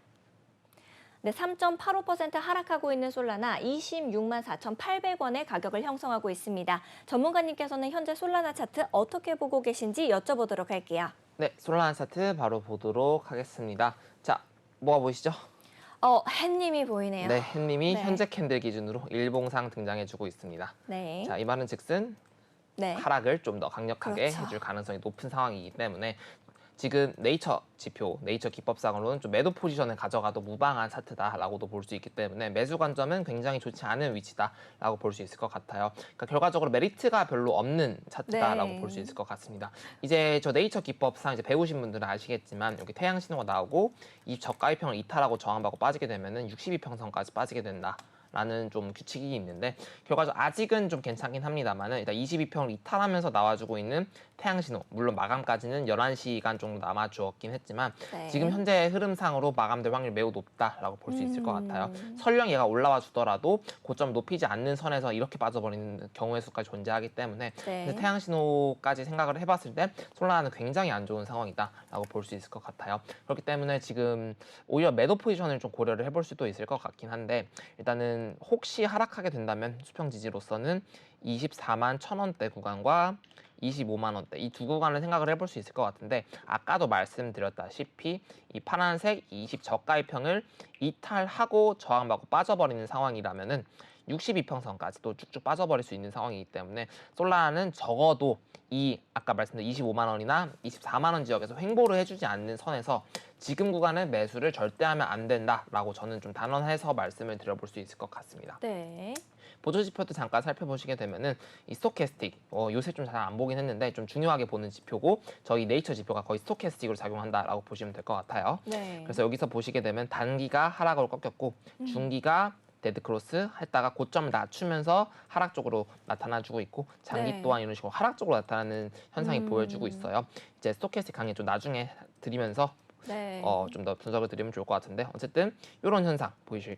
네, 3.85% 하락하고 있는 솔라나 26만 4,800원의 가격을 형성하고 있습니다. 전문가님께서는 현재 솔라나 차트 어떻게 보고 계신지 여쭤보도록 할게요. 네, 솔라나 차트 바로 보도록 하겠습니다. 자, 뭐가 보이시죠? 햇님이 보이네요. 네, 햇님이 네. 현재 캔들 기준으로 일봉상 등장해주고 있습니다. 네. 자, 이 말은 즉슨 네. 하락을 좀 더 강력하게 그렇죠. 해줄 가능성이 높은 상황이기 때문에 지금 네이처 지표, 네이처 기법상으로는 좀 매도 포지션을 가져가도 무방한 차트다라고도 볼 수 있기 때문에 매수 관점은 굉장히 좋지 않은 위치다라고 볼 수 있을 것 같아요. 그러니까 결과적으로 메리트가 별로 없는 차트다라고 네. 볼 수 있을 것 같습니다. 이제 저 네이처 기법상 이제 배우신 분들은 아시겠지만 여기 태양 신호가 나오고 이 저가 이평을 이탈하고 저항받고 빠지게 되면은 62평선까지 빠지게 된다. 라는 좀 규칙이 있는데 결과적으로 아직은 좀 괜찮긴 합니다만은 일단 22평을 이탈하면서 나와주고 있는 태양 신호, 물론 마감까지는 11시간 정도 남아주었긴 했지만 네. 지금 현재 흐름상으로 마감될 확률이 매우 높다라고 볼 수 있을 것 같아요. 설령 얘가 올라와 주더라도 고점 높이지 않는 선에서 이렇게 빠져버리는 경우의 수까지 존재하기 때문에 네. 태양 신호까지 생각을 해봤을 때 솔라나는 굉장히 안 좋은 상황이다라고 볼 수 있을 것 같아요. 그렇기 때문에 지금 오히려 매도 포지션을 좀 고려를 해볼 수도 있을 것 같긴 한데 일단은 혹시 하락하게 된다면 수평 지지로서는 24만 1,000원대 구간과 25만 원대 이 두 구간을 생각을 해볼 수 있을 것 같은데 아까도 말씀드렸다시피 이 파란색 20 저가이평을 이탈하고 저항받고 빠져버리는 상황이라면은 62평선까지도 쭉쭉 빠져버릴 수 있는 상황이기 때문에 솔라나는 적어도 이 아까 말씀드린 25만 원이나 24만 원 지역에서 횡보를 해주지 않는 선에서 지금 구간은 매수를 절대 하면 안 된다라고 저는 좀 단언해서 말씀을 드려볼 수 있을 것 같습니다. 네. 보조지표도 잠깐 살펴보시게 되면은 이 스토캐스틱 요새 좀 잘 안 보긴 했는데 좀 중요하게 보는 지표고 저희 네이처 지표가 거의 스토캐스틱으로 작용한다라고 보시면 될 것 같아요. 네. 그래서 여기서 보시게 되면 단기가 하락으로 꺾였고 중기가 데드크로스 했다가 고점을 낮추면서 하락 쪽으로 나타나주고 있고 장기 네. 또한 이런 식으로 하락 쪽으로 나타나는 현상이 보여주고 있어요. 이제 스토캐스틱 강의 좀 나중에 드리면서 네. 좀 더 분석을 드리면 좋을 것 같은데 어쨌든 이런 현상 보이실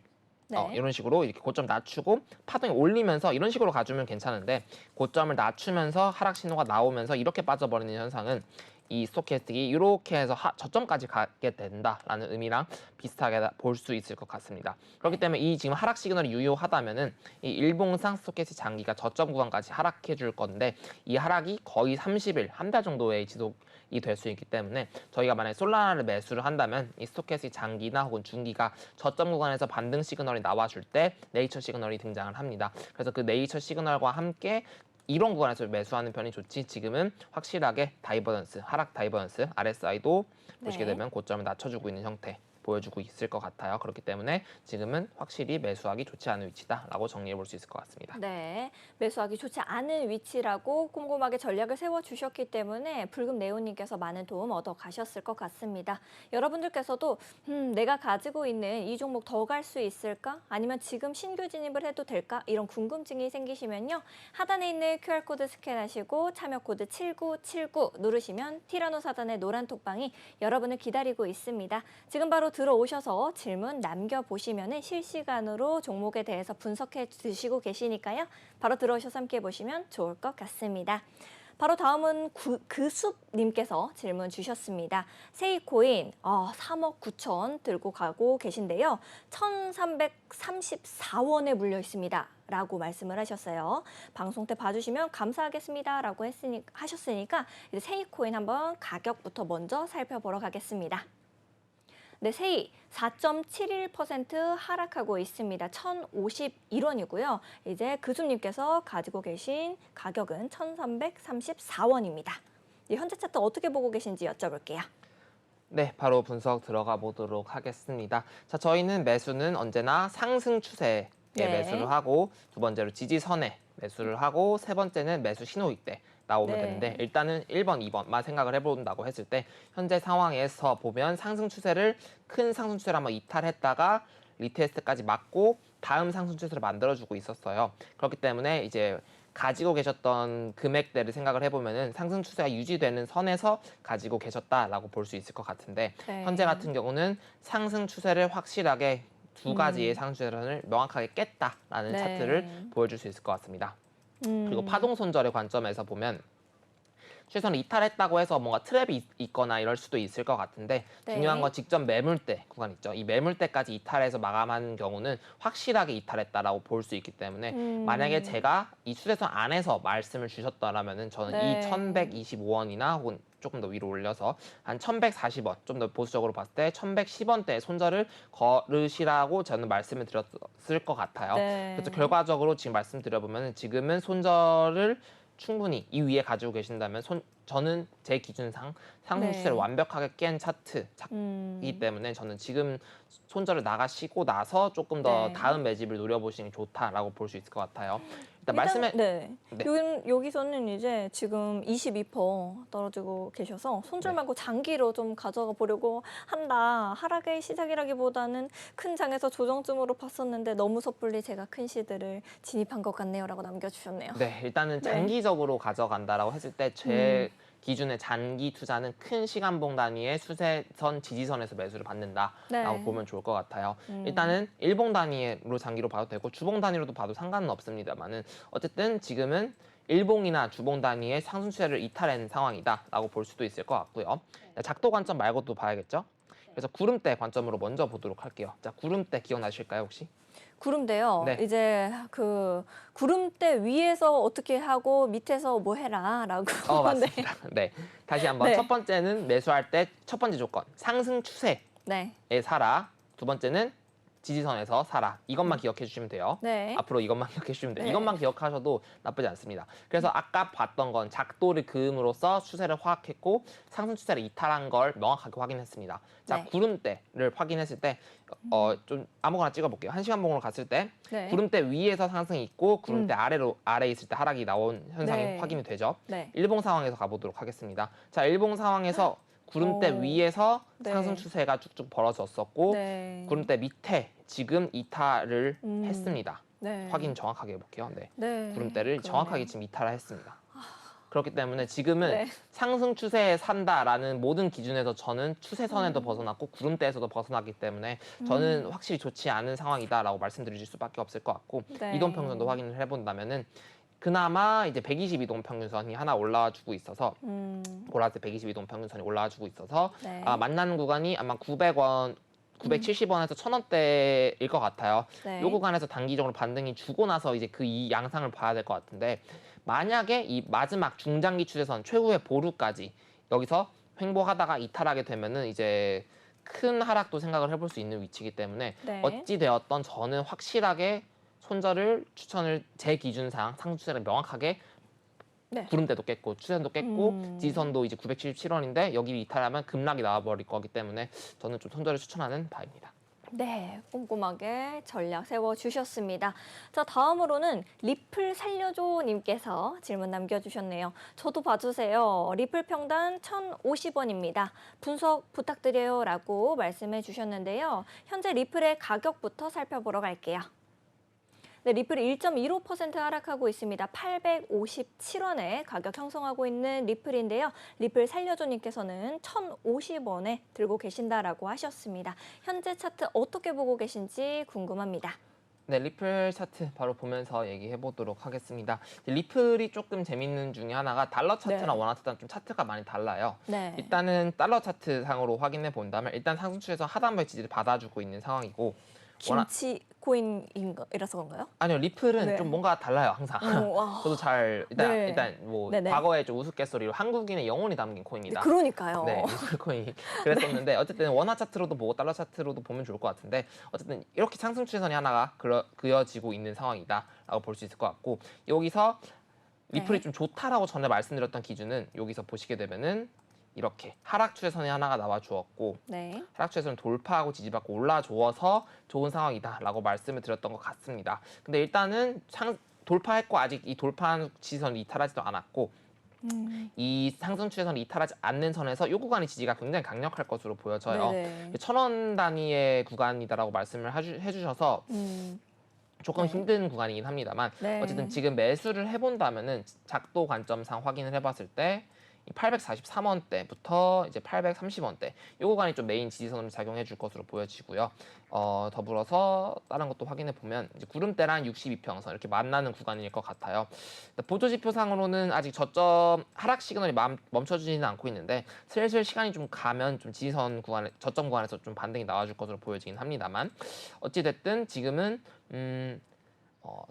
네. 이런 식으로 이렇게 고점 낮추고 파동이 올리면서 이런 식으로 가주면 괜찮은데 고점을 낮추면서 하락 신호가 나오면서 이렇게 빠져버리는 현상은 이 스토캐스틱이 이렇게 해서 저점까지 가게 된다라는 의미랑 비슷하게 볼 수 있을 것 같습니다. 그렇기 때문에 이 지금 하락 시그널이 유효하다면은 이 일봉상 스토캐스틱 장기가 저점 구간까지 하락해 줄 건데 이 하락이 거의 30일, 한 달 정도의 지속이 될 수 있기 때문에 저희가 만약에 솔라나를 매수를 한다면 이 스토캐스틱 장기나 혹은 중기가 저점 구간에서 반등 시그널이 나와줄 때 네이처 시그널이 등장을 합니다. 그래서 그 네이처 시그널과 함께 이런 구간에서 매수하는 편이 좋지 지금은 확실하게 다이버전스, 하락 다이버전스, RSI도 보시게 네. 되면 고점을 낮춰주고 있는 형태 보여주고 있을 것 같아요. 그렇기 때문에 지금은 확실히 매수하기 좋지 않은 위치다라고 정리해 볼 수 있을 것 같습니다. 네, 매수하기 좋지 않은 위치라고 꼼꼼하게 전략을 세워주셨기 때문에 불금 네오님께서 많은 도움 얻어 가셨을 것 같습니다. 여러분들께서도 내가 가지고 있는 이 종목 더 갈 수 있을까? 아니면 지금 신규 진입을 해도 될까? 이런 궁금증이 생기시면요. 하단에 있는 QR코드 스캔하시고 참여코드 7979 누르시면 티라노 사단의 노란 톡방이 여러분을 기다리고 있습니다. 지금 바로 들어오셔서 질문 남겨보시면 실시간으로 종목에 대해서 분석해 주시고 계시니까요. 바로 들어오셔서 함께 보시면 좋을 것 같습니다. 바로 다음은 그숲님께서 질문 주셨습니다. 세이코인 3억 9천 들고 가고 계신데요. 1,334원에 물려 있습니다. 라고 말씀을 하셨어요. 방송 때 봐주시면 감사하겠습니다. 라고 하셨으니까 이제 세이코인 한번 가격부터 먼저 살펴보러 가겠습니다. 네, 세이 4.71% 하락하고 있습니다. 1,051원이고요. 이제 그수님께서 가지고 계신 가격은 1,334원입니다. 현재 차트 어떻게 보고 계신지 여쭤볼게요. 네, 바로 분석 들어가 보도록 하겠습니다. 자, 저희는 매수는 언제나 상승 추세에 네. 매수를 하고 두 번째로 지지선에 매수를 하고 세 번째는 매수 신호일 때 나오면 네. 되는데 일단은 1번, 2번만 생각을 해본다고 했을 때 현재 상황에서 보면 상승 추세를 큰 상승 추세를 한번 이탈했다가 리테스트까지 맞고 다음 상승 추세를 만들어주고 있었어요. 그렇기 때문에 이제 가지고 계셨던 금액대를 생각을 해보면은 상승 추세가 유지되는 선에서 가지고 계셨다라고 볼 수 있을 것 같은데 네. 현재 같은 경우는 상승 추세를 확실하게 두 가지의 상승 추세선을 명확하게 깼다라는 네. 차트를 보여줄 수 있을 것 같습니다. 그리고 파동 손절의 관점에서 보면 최선을 이탈했다고 해서 뭔가 트랩이 있거나 이럴 수도 있을 것 같은데 네. 중요한 건 직전 매물대 구간 있죠. 이 매물대까지 이탈해서 마감한 경우는 확실하게 이탈했다라고 볼 수 있기 때문에 만약에 제가 이 추세선 안에서 말씀을 주셨더라면은 저는 네. 이 1,125원이나 혹은 조금 더 위로 올려서 한 1,140원, 좀 더 보수적으로 봤을 때 1,110원대의 손절을 걸으시라고 저는 말씀을 드렸을 것 같아요. 네. 그래서 결과적으로 지금 말씀드려보면 지금은 손절을 충분히 이 위에 가지고 계신다면 저는 제 기준상 상승 추세를 네. 완벽하게 깬 차트이기 때문에 저는 지금 손절을 나가시고 나서 조금 더 네. 다음 매집을 노려보시는 게 좋다라고 볼 수 있을 것 같아요. 일단 말씀해 네. 네. 여기서는 이제 지금 22% 떨어지고 계셔서 손절 네. 말고 장기로 좀 가져가 보려고 한다. 하락의 시작이라기보다는 큰 장에서 조정쯤으로 봤었는데 너무 섣불리 제가 큰 시드를 진입한 것 같네요라고 남겨주셨네요. 네, 일단은 네. 장기적으로 가져간다라고 했을 때 제 기준의 장기 투자는 큰 시간봉 단위의 수세선, 지지선에서 매수를 받는다라고 네. 보면 좋을 것 같아요. 일단은 일봉 단위로 장기로 봐도 되고 주봉 단위로도 봐도 상관은 없습니다만은 어쨌든 지금은 일봉이나 주봉 단위의 상승 추세를 이탈한 상황이다라고 볼 수도 있을 것 같고요. 작도 관점 말고도 봐야겠죠. 그래서 구름대 관점으로 먼저 보도록 할게요. 자, 구름대 기억나실까요 혹시? 구름대요. 네. 이제 구름대 위에서 어떻게 하고 밑에서 뭐 해라라고. 맞습니다. 네. 다시 한번 네. 첫 번째는 매수할 때 첫 번째 조건 상승 추세에 네. 사라. 두 번째는 지지선에서 사라. 이것만 기억해 주시면 돼요. 네. 앞으로 이것만 기억해 주시면 돼요. 네. 이것만 기억하셔도 나쁘지 않습니다. 그래서 아까 봤던 건 작도를 그음으로써 추세를 파악했고 상승 추세를 이탈한 걸 명확하게 확인했습니다. 자, 네. 구름대를 확인했을 때 좀 아무거나 찍어볼게요. 1시간 봉으로 갔을 때 네. 구름대 위에서 상승이 있고 구름대 아래에 있을 때 하락이 나온 현상이 네. 확인이 되죠. 네. 일봉 상황에서 가보도록 하겠습니다. 자, 일봉 상황에서 구름대 오. 위에서 네. 상승 추세가 쭉쭉 벌어졌었고 네. 구름대 밑에 지금 이탈을 했습니다. 네. 확인 정확하게 해볼게요. 네. 네. 구름대를 그러네요. 정확하게 지금 이탈을 했습니다. 그렇기 때문에 지금은 네. 상승 추세에 산다라는 모든 기준에서 저는 추세선에도 벗어났고 구름대에서도 벗어났기 때문에 저는 확실히 좋지 않은 상황이다라고 말씀드릴 수밖에 없을 것 같고 네. 이동평균선도 확인을 해본다면은 그나마 이제 122동 평균선이 하나 올라와주고 있어서 보라색 122동 평균선이 올라와주고 있어서 네. 만나는 구간이 아마 900원 970원에서 1,000원대일 것 같아요. 네. 이 구간에서 단기적으로 반등이 주고 나서 이제 이 양상을 봐야 될 것 같은데 만약에 이 마지막 중장기 추세선 최후의 보루까지 여기서 횡보하다가 이탈하게 되면은 이제 큰 하락도 생각을 해볼 수 있는 위치이기 때문에 네. 어찌 되었던 저는 확실하게 손절을 추천을 제 기준상 상승 추세를 명확하게 네. 구름대도 깼고 추세선도 깼고 지지선도 이제 977원인데 여기 이탈하면 급락이 나와버릴 거기 때문에 저는 좀 손절을 추천하는 바입니다. 네, 꼼꼼하게 전략 세워주셨습니다. 자, 다음으로는 리플 살려줘 님께서 질문 남겨주셨네요. 저도 봐주세요. 리플 평단 1,050원입니다. 분석 부탁드려요 라고 말씀해 주셨는데요. 현재 리플의 가격부터 살펴보러 갈게요. 네, 리플이 1.15% 하락하고 있습니다. 857원에 가격 형성하고 있는 리플인데요. 리플 살려줘님께서는 1,050원에 들고 계신다라고 하셨습니다. 현재 차트 어떻게 보고 계신지 궁금합니다. 네, 리플 차트 바로 보면서 얘기해 보도록 하겠습니다. 리플이 조금 재밌는 중에 하나가 달러 차트랑 네. 원화 차트랑 좀 차트가 많이 달라요. 네. 일단은 달러 차트 상으로 확인해 본다면 일단 상승추에서 하단부의 지지를 받아주고 있는 상황이고 김치 코인이라서 그런가요? 아니요, 리플은 네. 좀 뭔가 달라요, 항상. 와. 저도 잘 네. 일단 뭐 네네. 과거에 좀 우스갯소리로 한국인의 영혼이 담긴 코인이다. 그러니까요. 네, 리플 코인이 그랬었는데 어쨌든 원화 차트로도 보고 달러 차트로도 보면 좋을 것 같은데 어쨌든 이렇게 상승 추세선이 하나가 그려지고 있는 상황이다라고 볼 수 있을 것 같고 여기서 리플이 네. 좀 좋다라고 전에 말씀드렸던 기준은 여기서 보시게 되면은 이렇게 하락 추세선이 하나가 나와 주었고 네. 하락 추세선을 돌파하고 지지받고 올라줘서 좋은 상황이다라고 말씀을 드렸던 것 같습니다. 근데 일단은 돌파했고 아직 이 돌파한 지지선을 이탈하지도 않았고 이 상승 추세선을 이탈하지 않는 선에서 이 구간의 지지가 굉장히 강력할 것으로 보여져요. 네네. 1,000원 단위의 구간이다라고 말씀을 해주셔서 조금 네. 힘든 구간이긴 합니다만 네. 어쨌든 지금 매수를 해본다면은 작도 관점상 확인을 해봤을 때 843원대부터 이제 830원대 이 구간이 좀 메인 지지선으로 작용해 줄 것으로 보여지고요. 더불어서 다른 것도 확인해 보면 이제 구름대랑 62평선 이렇게 만나는 구간일 것 같아요. 보조 지표상으로는 아직 저점 하락 시그널이 멈춰지지는 않고 있는데 슬슬 시간이 좀 가면 좀 지지선 구간에 저점 구간에서 좀 반등이 나와줄 것으로 보여지긴 합니다만 어찌 됐든 지금은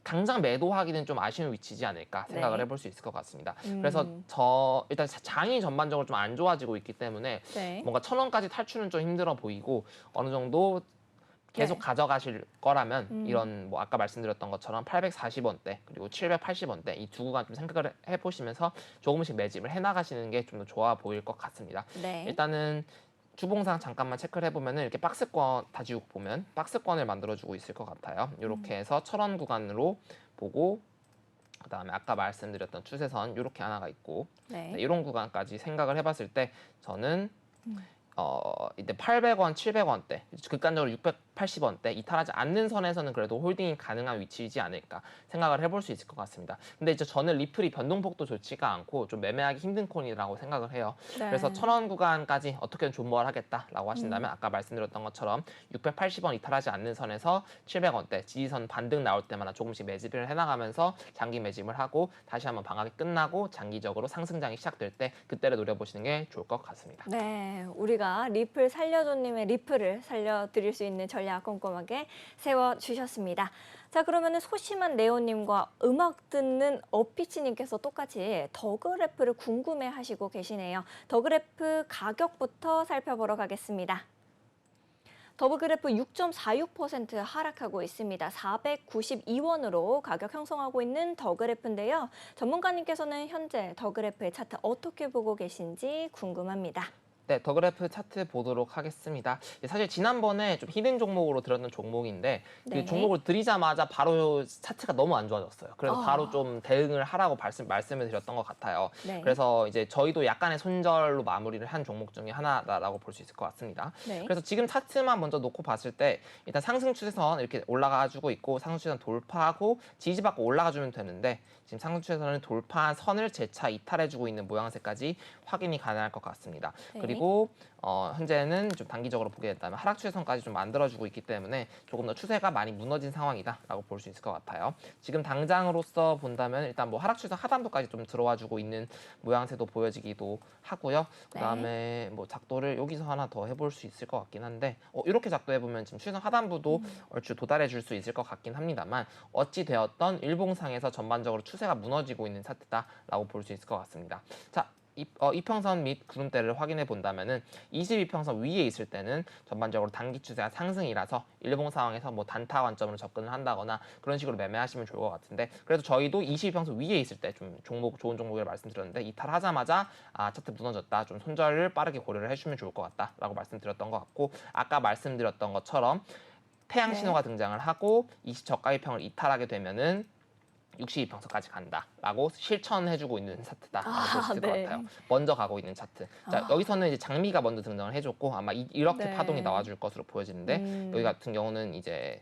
당장 매도하기는 좀 아쉬운 위치지 않을까 생각을 네. 해볼 수 있을 것 같습니다. 그래서 일단 장이 전반적으로 좀 안 좋아지고 있기 때문에 네. 뭔가 1,000원까지 탈출은 좀 힘들어 보이고 어느 정도 계속 네. 가져가실 거라면 이런 뭐 아까 말씀드렸던 것처럼 840원대 그리고 780원대 이 두 구간 좀 생각을 해보시면서 조금씩 매집을 해나가시는 게 좀 더 좋아 보일 것 같습니다. 네. 일단은 주봉상 잠깐만 체크를 해보면은 이렇게 박스권 다지고 보면 박스권을 만들어주고 있을 것 같아요. 이렇게 해서 1,000원 구간으로 보고 그다음에 아까 말씀드렸던 추세선 이렇게 하나가 있고 네. 이런 구간까지 생각을 해봤을 때 저는 이때 800원, 700원대 극단적으로 680원대 이탈하지 않는 선에서는 그래도 홀딩이 가능한 위치이지 않을까 생각을 해볼 수 있을 것 같습니다. 근데 이제 저는 리플이 변동폭도 좋지가 않고 좀 매매하기 힘든 코인이라고 생각을 해요. 네. 그래서 1,000원 구간까지 어떻게든 존버를 하겠다라고 하신다면 아까 말씀드렸던 것처럼 680원 이탈하지 않는 선에서 700원대 지지선 반등 나올 때마다 조금씩 매집을 해나가면서 장기 매집을 하고 다시 한번 방학이 끝나고 장기적으로 상승장이 시작될 때 그때를 노려보시는 게 좋을 것 같습니다. 네, 우리가 리플 살려줘님의 리플을 살려드릴 수 있는 전략 꼼꼼하게 세워주셨습니다. 자, 그러면 소심한 네오님과 음악 듣는 어피치님께서 똑같이 더그래프를 궁금해하시고 계시네요. 더그래프 가격부터 살펴보러 가겠습니다. 더블그래프 6.46% 하락하고 있습니다. 492원으로 가격 형성하고 있는 더그래프인데요. 전문가님께서는 현재 더그래프의 차트 어떻게 보고 계신지 궁금합니다. 네, 더그래프 차트 보도록 하겠습니다. 사실 지난번에 좀 히든 종목으로 들었던 종목인데 네. 그 종목을 들이자마자 바로 차트가 너무 안 좋아졌어요. 그래서 바로 좀 대응을 하라고 말씀을 드렸던 것 같아요. 네. 그래서 이제 저희도 약간의 손절로 마무리를 한 종목 중에 하나라고 볼 수 있을 것 같습니다. 네. 그래서 지금 차트만 먼저 놓고 봤을 때 일단 상승 추세선 이렇게 올라가주고 있고 상승 추세선 돌파하고 지지받고 올라가주면 되는데 지금 상승 추세선을 돌파한 선을 재차 이탈해주고 있는 모양새까지 확인이 가능할 것 같습니다. 네. 그리고 현재는 좀 단기적으로 보게 된다면 하락 추세선까지 좀 만들어주고 있기 때문에 조금 더 추세가 많이 무너진 상황이다라고 볼 수 있을 것 같아요. 지금 당장으로서 본다면 일단 뭐 하락 추세선 하단부까지 좀 들어와주고 있는 모양새도 보여지기도 하고요. 그다음에 뭐 작도를 여기서 하나 더 해볼 수 있을 것 같긴 한데 이렇게 작도해 보면 지금 추세선 하단부도 얼추 도달해줄 수 있을 것 같긴 합니다만 어찌 되었던 일봉상에서 전반적으로 추세가 무너지고 있는 차트다라고 볼 수 있을 것 같습니다. 자. 이평선 및 구름대를 확인해 본다면은 22평선 위에 있을 때는 전반적으로 단기 추세가 상승이라서 일봉 상황에서 뭐 단타 관점으로 접근을 한다거나 그런 식으로 매매하시면 좋을 것 같은데, 그래도 저희도 22평선 위에 있을 때 좀 좋은 종목을 말씀드렸는데, 이탈하자마자 차트 무너졌다, 좀 손절을 빠르게 고려를 해주면 좋을 것 같다라고 말씀드렸던 것 같고, 아까 말씀드렸던 것처럼 태양 신호가 등장을 하고 20 저가이평을 이탈하게 되면은 62평선까지 간다라고 실천해주고 있는 차트다라고 볼 수 있을 것 같아요. 먼저 가고 있는 차트. 자, 여기서는 이제 장미가 먼저 등장을 해줬고 아마 이렇게 파동이 나와줄 것으로 보여지는데, 여기 같은 경우는 이제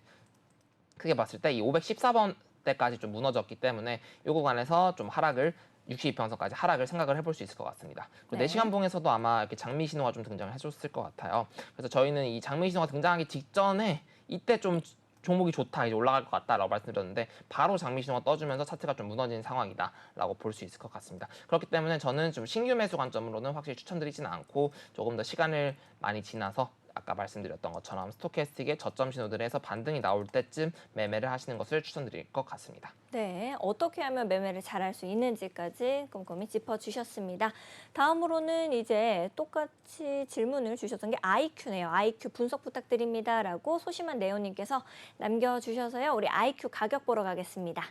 크게 봤을 때 이 514번대까지 좀 무너졌기 때문에 이 구간에서 좀 하락을 62평선까지 하락을 생각을 해볼 수 있을 것 같습니다. 그리고 4시간 봉에서도 아마 이렇게 장미 신호가 좀 등장을 해줬을 것 같아요. 그래서 저희는 이 장미 신호가 등장하기 직전에 이때 좀 종목이 좋다, 이제 올라갈 것 같다라고 말씀드렸는데, 바로 장미 신호가 떠주면서 차트가 좀 무너지는 상황이다라고 볼 수 있을 것 같습니다. 그렇기 때문에 저는 좀 신규 매수 관점으로는 확실히 추천드리지는 않고, 조금 더 시간을 많이 지나서 아까 말씀드렸던 것처럼 스토캐스틱의 저점 신호들에서 반등이 나올 때쯤 매매를 하시는 것을 추천드릴 것 같습니다. 네, 어떻게 하면 매매를 잘할 수 있는지까지 꼼꼼히 짚어주셨습니다. 다음으로는 이제 똑같이 질문을 주셨던 게 IQ네요. IQ 분석 부탁드립니다라고 소심한 네오님께서 남겨주셔서요. 우리 IQ 가격 보러 가겠습니다.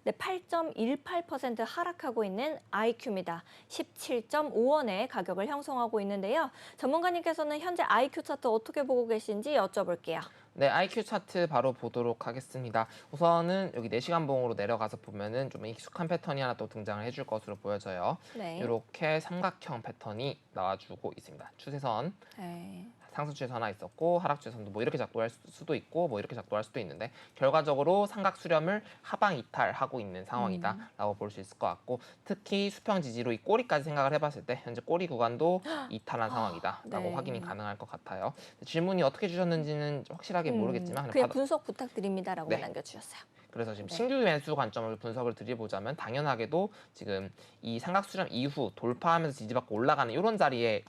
네, 8.18% 하락하고 있는 IQ입니다. 17.5원의 가격을 형성하고 있는데요. 전문가님께서는 현재 IQ 차트 어떻게 보고 계신지 여쭤볼게요. 네, IQ 차트 바로 보도록 하겠습니다. 우선은 여기 4시간 봉으로 내려가서 보면은 좀 익숙한 패턴이 하나 또 등장을 해줄 것으로 보여져요. 네. 이렇게 삼각형 패턴이 나와주고 있습니다. 추세선. 네. 상승 추세선 하나 있었고, 하락 추세선도 뭐 이렇게 작동할 수도 있고 뭐 이렇게 작동할 수도 있는데, 결과적으로 삼각 수렴을 하방 이탈하고 있는 상황이다라고 볼 수 있을 것 같고, 특히 수평 지지로 이 꼬리까지 생각을 해봤을 때 현재 꼬리 구간도 이탈한 상황이다라고 네. 확인이 가능할 것 같아요. 질문이 어떻게 주셨는지는 확실하게 모르겠지만 그냥 분석 부탁드립니다라고 네. 남겨주셨어요. 그래서 지금 네. 신규 매수 관점을 분석을 드려보자면, 당연하게도 지금 이 삼각 수렴 이후 돌파하면서 지지받고 올라가는 이런 자리에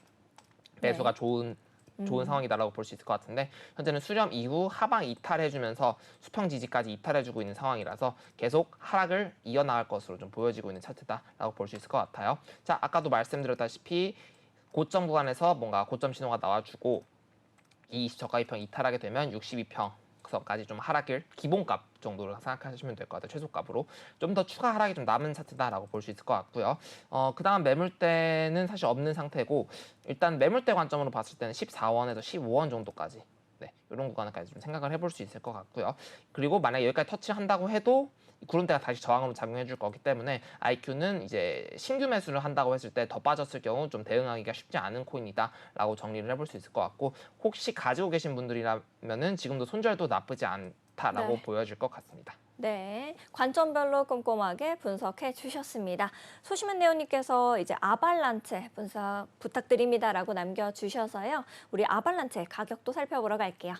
매수가 좋은 상황이다라고 볼 수 있을 것 같은데, 현재는 수렴 이후 하방 이탈해주면서 수평 지지까지 이탈해주고 있는 상황이라서 계속 하락을 이어나갈 것으로 좀 보여지고 있는 차트다라고 볼 수 있을 것 같아요. 자, 아까도 말씀드렸다시피 고점 구간에서 뭔가 고점 신호가 나와주고 이 20 저가이평 이탈하게 되면 62평 선까지 좀 하락을 기본값 정도로 생각하시면 될 것 같아요. 최소값으로 좀 더 추가 하락이 좀 남은 차트다라고 볼 수 있을 것 같고요. 그다음 매물대는 사실 없는 상태고, 일단 매물대 관점으로 봤을 때는 14원에서 15원 정도까지, 네, 이런 구간까지 좀 생각을 해볼 수 있을 것 같고요. 그리고 만약에 여기까지 터치를 한다고 해도 구름대가 다시 저항으로 작용해 줄 거기 때문에 IQ는 이제 신규 매수를 한다고 했을 때 더 빠졌을 경우 좀 대응하기가 쉽지 않은 코인이다라고 정리를 해볼 수 있을 것 같고, 혹시 가지고 계신 분들이라면은 지금도 손절도 나쁘지 않다라고 네. 보여질 것 같습니다. 네, 관점별로 꼼꼼하게 분석해 주셨습니다. 소심한 네오님께서 이제 아발란체 분석 부탁드립니다라고 남겨주셔서요. 우리 아발란체 가격도 살펴보러 갈게요.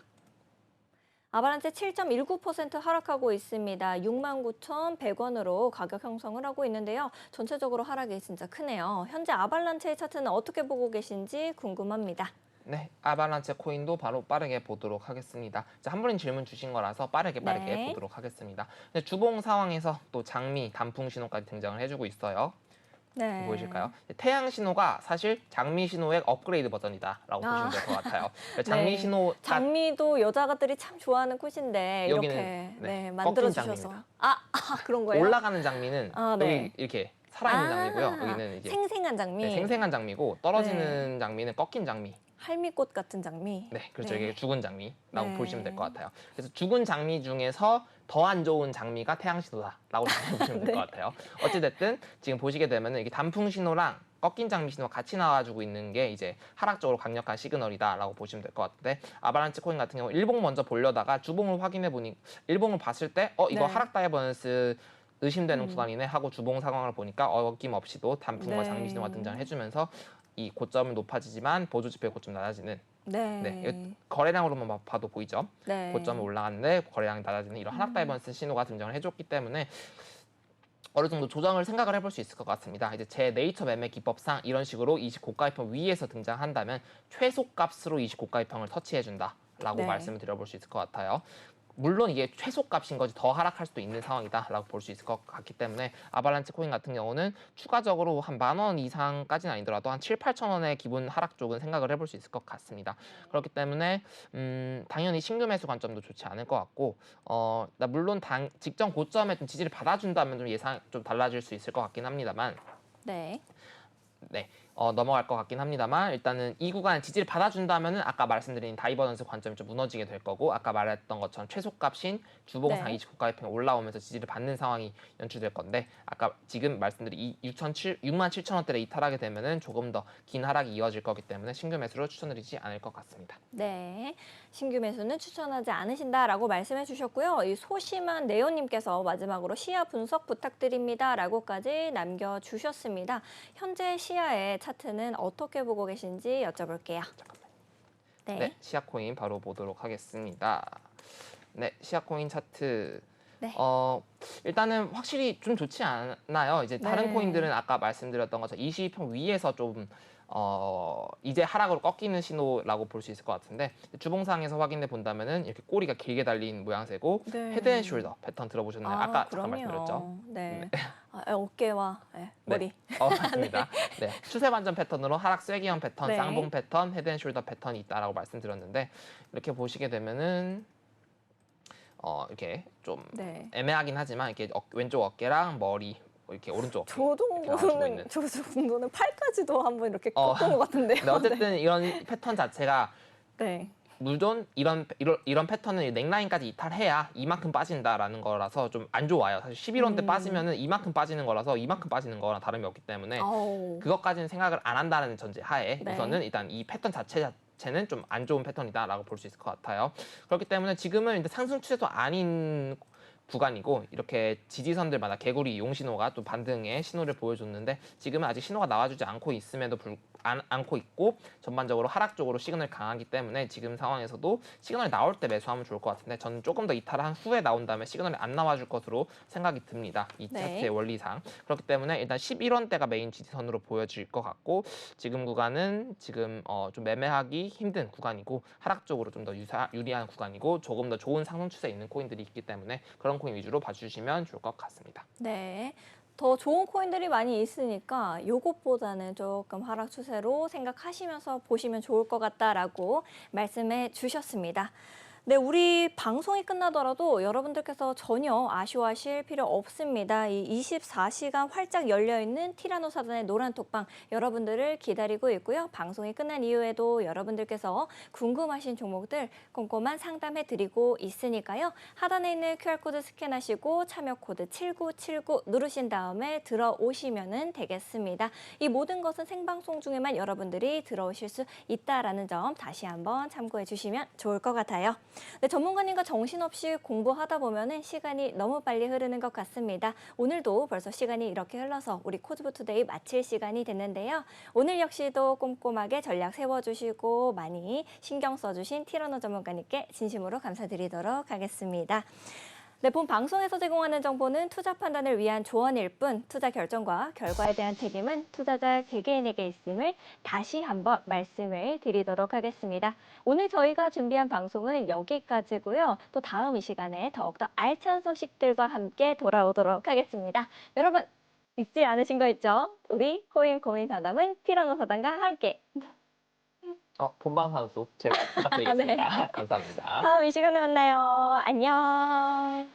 아발란체 7.19% 하락하고 있습니다. 69,100원으로 가격 형성을 하고 있는데요. 전체적으로 하락이 진짜 크네요. 현재 아발란체의 차트는 어떻게 보고 계신지 궁금합니다. 네, 아발란체 코인도 바로 빠르게 보도록 하겠습니다. 자, 한 분이 질문 주신 거라서 빠르게 네. 보도록 하겠습니다. 근데 주봉 상황에서 또 장미, 단풍 신호까지 등장을 해주고 있어요. 네. 보이실까요? 태양 신호가 사실 장미 신호의 업그레이드 버전이다라고 보시면 될 것 같아요. 장미 네. 신호가 장미도 여자들이 참 좋아하는 꽃인데 여기는, 이렇게 네, 만들어 꺾인 주셔서 장미입니다. 그런 거예요? 올라가는 장미는 네. 여기 이렇게 살아있는 장미고요. 여기는 이제 생생한 장미. 네, 생생한 장미고, 떨어지는 장미는 꺾인 장미. 할미꽃 같은 장미. 네, 그렇죠. 네. 이게 죽은 장미라고 네. 보시면 될 것 같아요. 그래서 죽은 장미 중에서 더 안 좋은 장미가 태양 신호다라고 보시면 될 것 같아요. 어찌됐든 지금 보시게 되면은 이게 단풍 신호랑 꺾인 장미 신호가 같이 나와주고 있는 게 이제 하락적으로 강력한 시그널이다라고 보시면 될 것 같은데, 아바란치 코인 같은 경우 일봉 먼저 보려다가 주봉을 확인해 보니 일봉을 봤을 때 이거 네. 하락 다이버넌스 의심되는 구간이네 하고 주봉 상황을 보니까 어김없이도 단풍과 네. 장미 신호가 등장해주면서 이 고점은 높아지지만 보조 지표 고점 낮아지는, 네, 이거 거래량으로만 봐도 보이죠. 네. 고점은 올라갔는데 거래량이 낮아지는 이런 하락 다이버넌스 신호가 등장을 해줬기 때문에 어느 정도 조정을 생각을 해볼 수 있을 것 같습니다. 이제 제 네이처 매매 기법상 이런 식으로 20 고가이평 위에서 등장한다면 최소값으로 20 고가이평을 터치해준다라고 네. 말씀을 드려볼 수 있을 것 같아요. 물론 이게 최소값인 거지 더 하락할 수도 있는 상황이다라고 볼 수 있을 것 같기 때문에 아발란치 코인 같은 경우는 추가적으로 한 10,000원 이상까지는 아니더라도 한 7, 8천 원의 기본 하락 쪽은 생각을 해볼 수 있을 것 같습니다. 그렇기 때문에 당연히 신규 매수 관점도 좋지 않을 것 같고 물론 직전 고점에 좀 지지를 받아준다면 좀 예상 좀 달라질 수 있을 것 같긴 합니다만 네. 네, 넘어갈 것 같긴 합니다만 일단은 이 구간 지지를 받아준다면은 아까 말씀드린 다이버전스 관점이 좀 무너지게 될 거고 아까 말했던 것처럼 최소값인 주봉상 네. 29가입평 올라오면서 지지를 받는 상황이 연출될 건데 아까 지금 말씀드린 67,000원대를 이탈하게 되면은 조금 더 긴 하락이 이어질 거기 때문에 신규 매수를 추천드리지 않을 것 같습니다. 네, 신규 매수는 추천하지 않으신다라고 말씀해 주셨고요. 이 소심한 네오님께서 마지막으로 시야 분석 부탁드립니다라고까지 남겨주셨습니다. 현재 시야의 차트는 어떻게 보고 계신지 여쭤볼게요. 네, 네, 시아코인 바로 보도록 하겠습니다. 네, 시아코인 차트. 네. 일단은 확실히 좀 좋지 않아요. 이제 다른 네. 코인들은 아까 말씀드렸던 것처럼 22평 위에서 좀 이제 하락으로 꺾이는 신호라고 볼 수 있을 것 같은데 주봉상에서 확인해 본다면은 이렇게 꼬리가 길게 달린 모양새고 네. 헤드앤숄더 패턴 들어보셨나요? 아까 잠깐 그럼요. 말씀드렸죠. 네. 어깨와 머리. 맞습니다. 네. 추세 반전 패턴으로 하락 쐐기형 패턴, 네. 쌍봉 패턴, 헤드앤숄더 패턴이 있다라고 말씀드렸는데 이렇게 보시게 되면은 이렇게 좀 네. 애매하긴 하지만 이렇게 왼쪽 어깨랑 머리 이렇게 오른쪽 어깨 저 이렇게 나와주고 정도는 있는. 저 정도는 팔까지도 한번 이렇게 꺾은 것 같은데요. 근데 어쨌든 이런 패턴 자체가 네. 물론 이런 패턴은 넥라인까지 이탈해야 이만큼 빠진다라는 거라서 좀 안 좋아요. 사실 11원대 빠지면은 이만큼 빠지는 거라서 이만큼 빠지는 거랑 다름이 없기 때문에 아우. 그것까지는 생각을 안 한다는 전제 하에 네. 우선은 일단 이 패턴 자체는 좀 안 좋은 패턴이다라고 볼 수 있을 것 같아요. 그렇기 때문에 지금은 이제 상승 추세도 아닌 구간이고 이렇게 지지선들마다 개구리 용신호가 또 반등의 신호를 보여줬는데 지금은 아직 신호가 나와주지 않고 있음에도 않고 있고 전반적으로 하락 쪽으로 시그널이 강하기 때문에 지금 상황에서도 시그널이 나올 때 매수하면 좋을 것 같은데 저는 조금 더 이탈한 후에 나온 다음에 시그널이 안 나와줄 것으로 생각이 듭니다. 이 네. 차트의 원리상. 그렇기 때문에 일단 11원대가 메인 지지선으로 보여질 것 같고 지금 구간은 지금 좀 매매하기 힘든 구간이고 하락 쪽으로 좀 더 유리한 구간이고 조금 더 좋은 상승 추세 있는 코인들이 있기 때문에 그런 코인 위주로 봐주시면 좋을 것 같습니다. 네. 더 좋은 코인들이 많이 있으니까 요것보다는 조금 하락 추세로 생각하시면서 보시면 좋을 것 같다라고 말씀해 주셨습니다. 네, 우리 방송이 끝나더라도 여러분들께서 전혀 아쉬워하실 필요 없습니다. 이 24시간 활짝 열려있는 티라노사단의 노란 톡방 여러분들을 기다리고 있고요. 방송이 끝난 이후에도 여러분들께서 궁금하신 종목들 꼼꼼한 상담해드리고 있으니까요. 하단에 있는 QR코드 스캔하시고 참여 코드 7979 누르신 다음에 들어오시면 되겠습니다. 이 모든 것은 생방송 중에만 여러분들이 들어오실 수 있다는 점 다시 한번 참고해 주시면 좋을 것 같아요. 네, 전문가님과 정신없이 공부하다 보면 시간이 너무 빨리 흐르는 것 같습니다. 오늘도 벌써 시간이 이렇게 흘러서 우리 코즈부 투데이 마칠 시간이 됐는데요. 오늘 역시도 꼼꼼하게 전략 세워주시고 많이 신경 써주신 티러너 전문가님께 진심으로 감사드리도록 하겠습니다. 네, 본 방송에서 제공하는 정보는 투자 판단을 위한 조언일 뿐 투자 결정과 결과에 대한 책임은 투자자 개개인에게 있음을 다시 한번 말씀을 드리도록 하겠습니다. 오늘 저희가 준비한 방송은 여기까지고요. 또 다음 이 시간에 더욱더 알찬 소식들과 함께 돌아오도록 하겠습니다. 여러분 잊지 않으신 거 있죠? 우리 코인 고민 상담은 티라노 사단과 함께 본방 사수 제가 부탁드리겠습니다. 감사합니다. 다음 이 시간에 만나요. 안녕.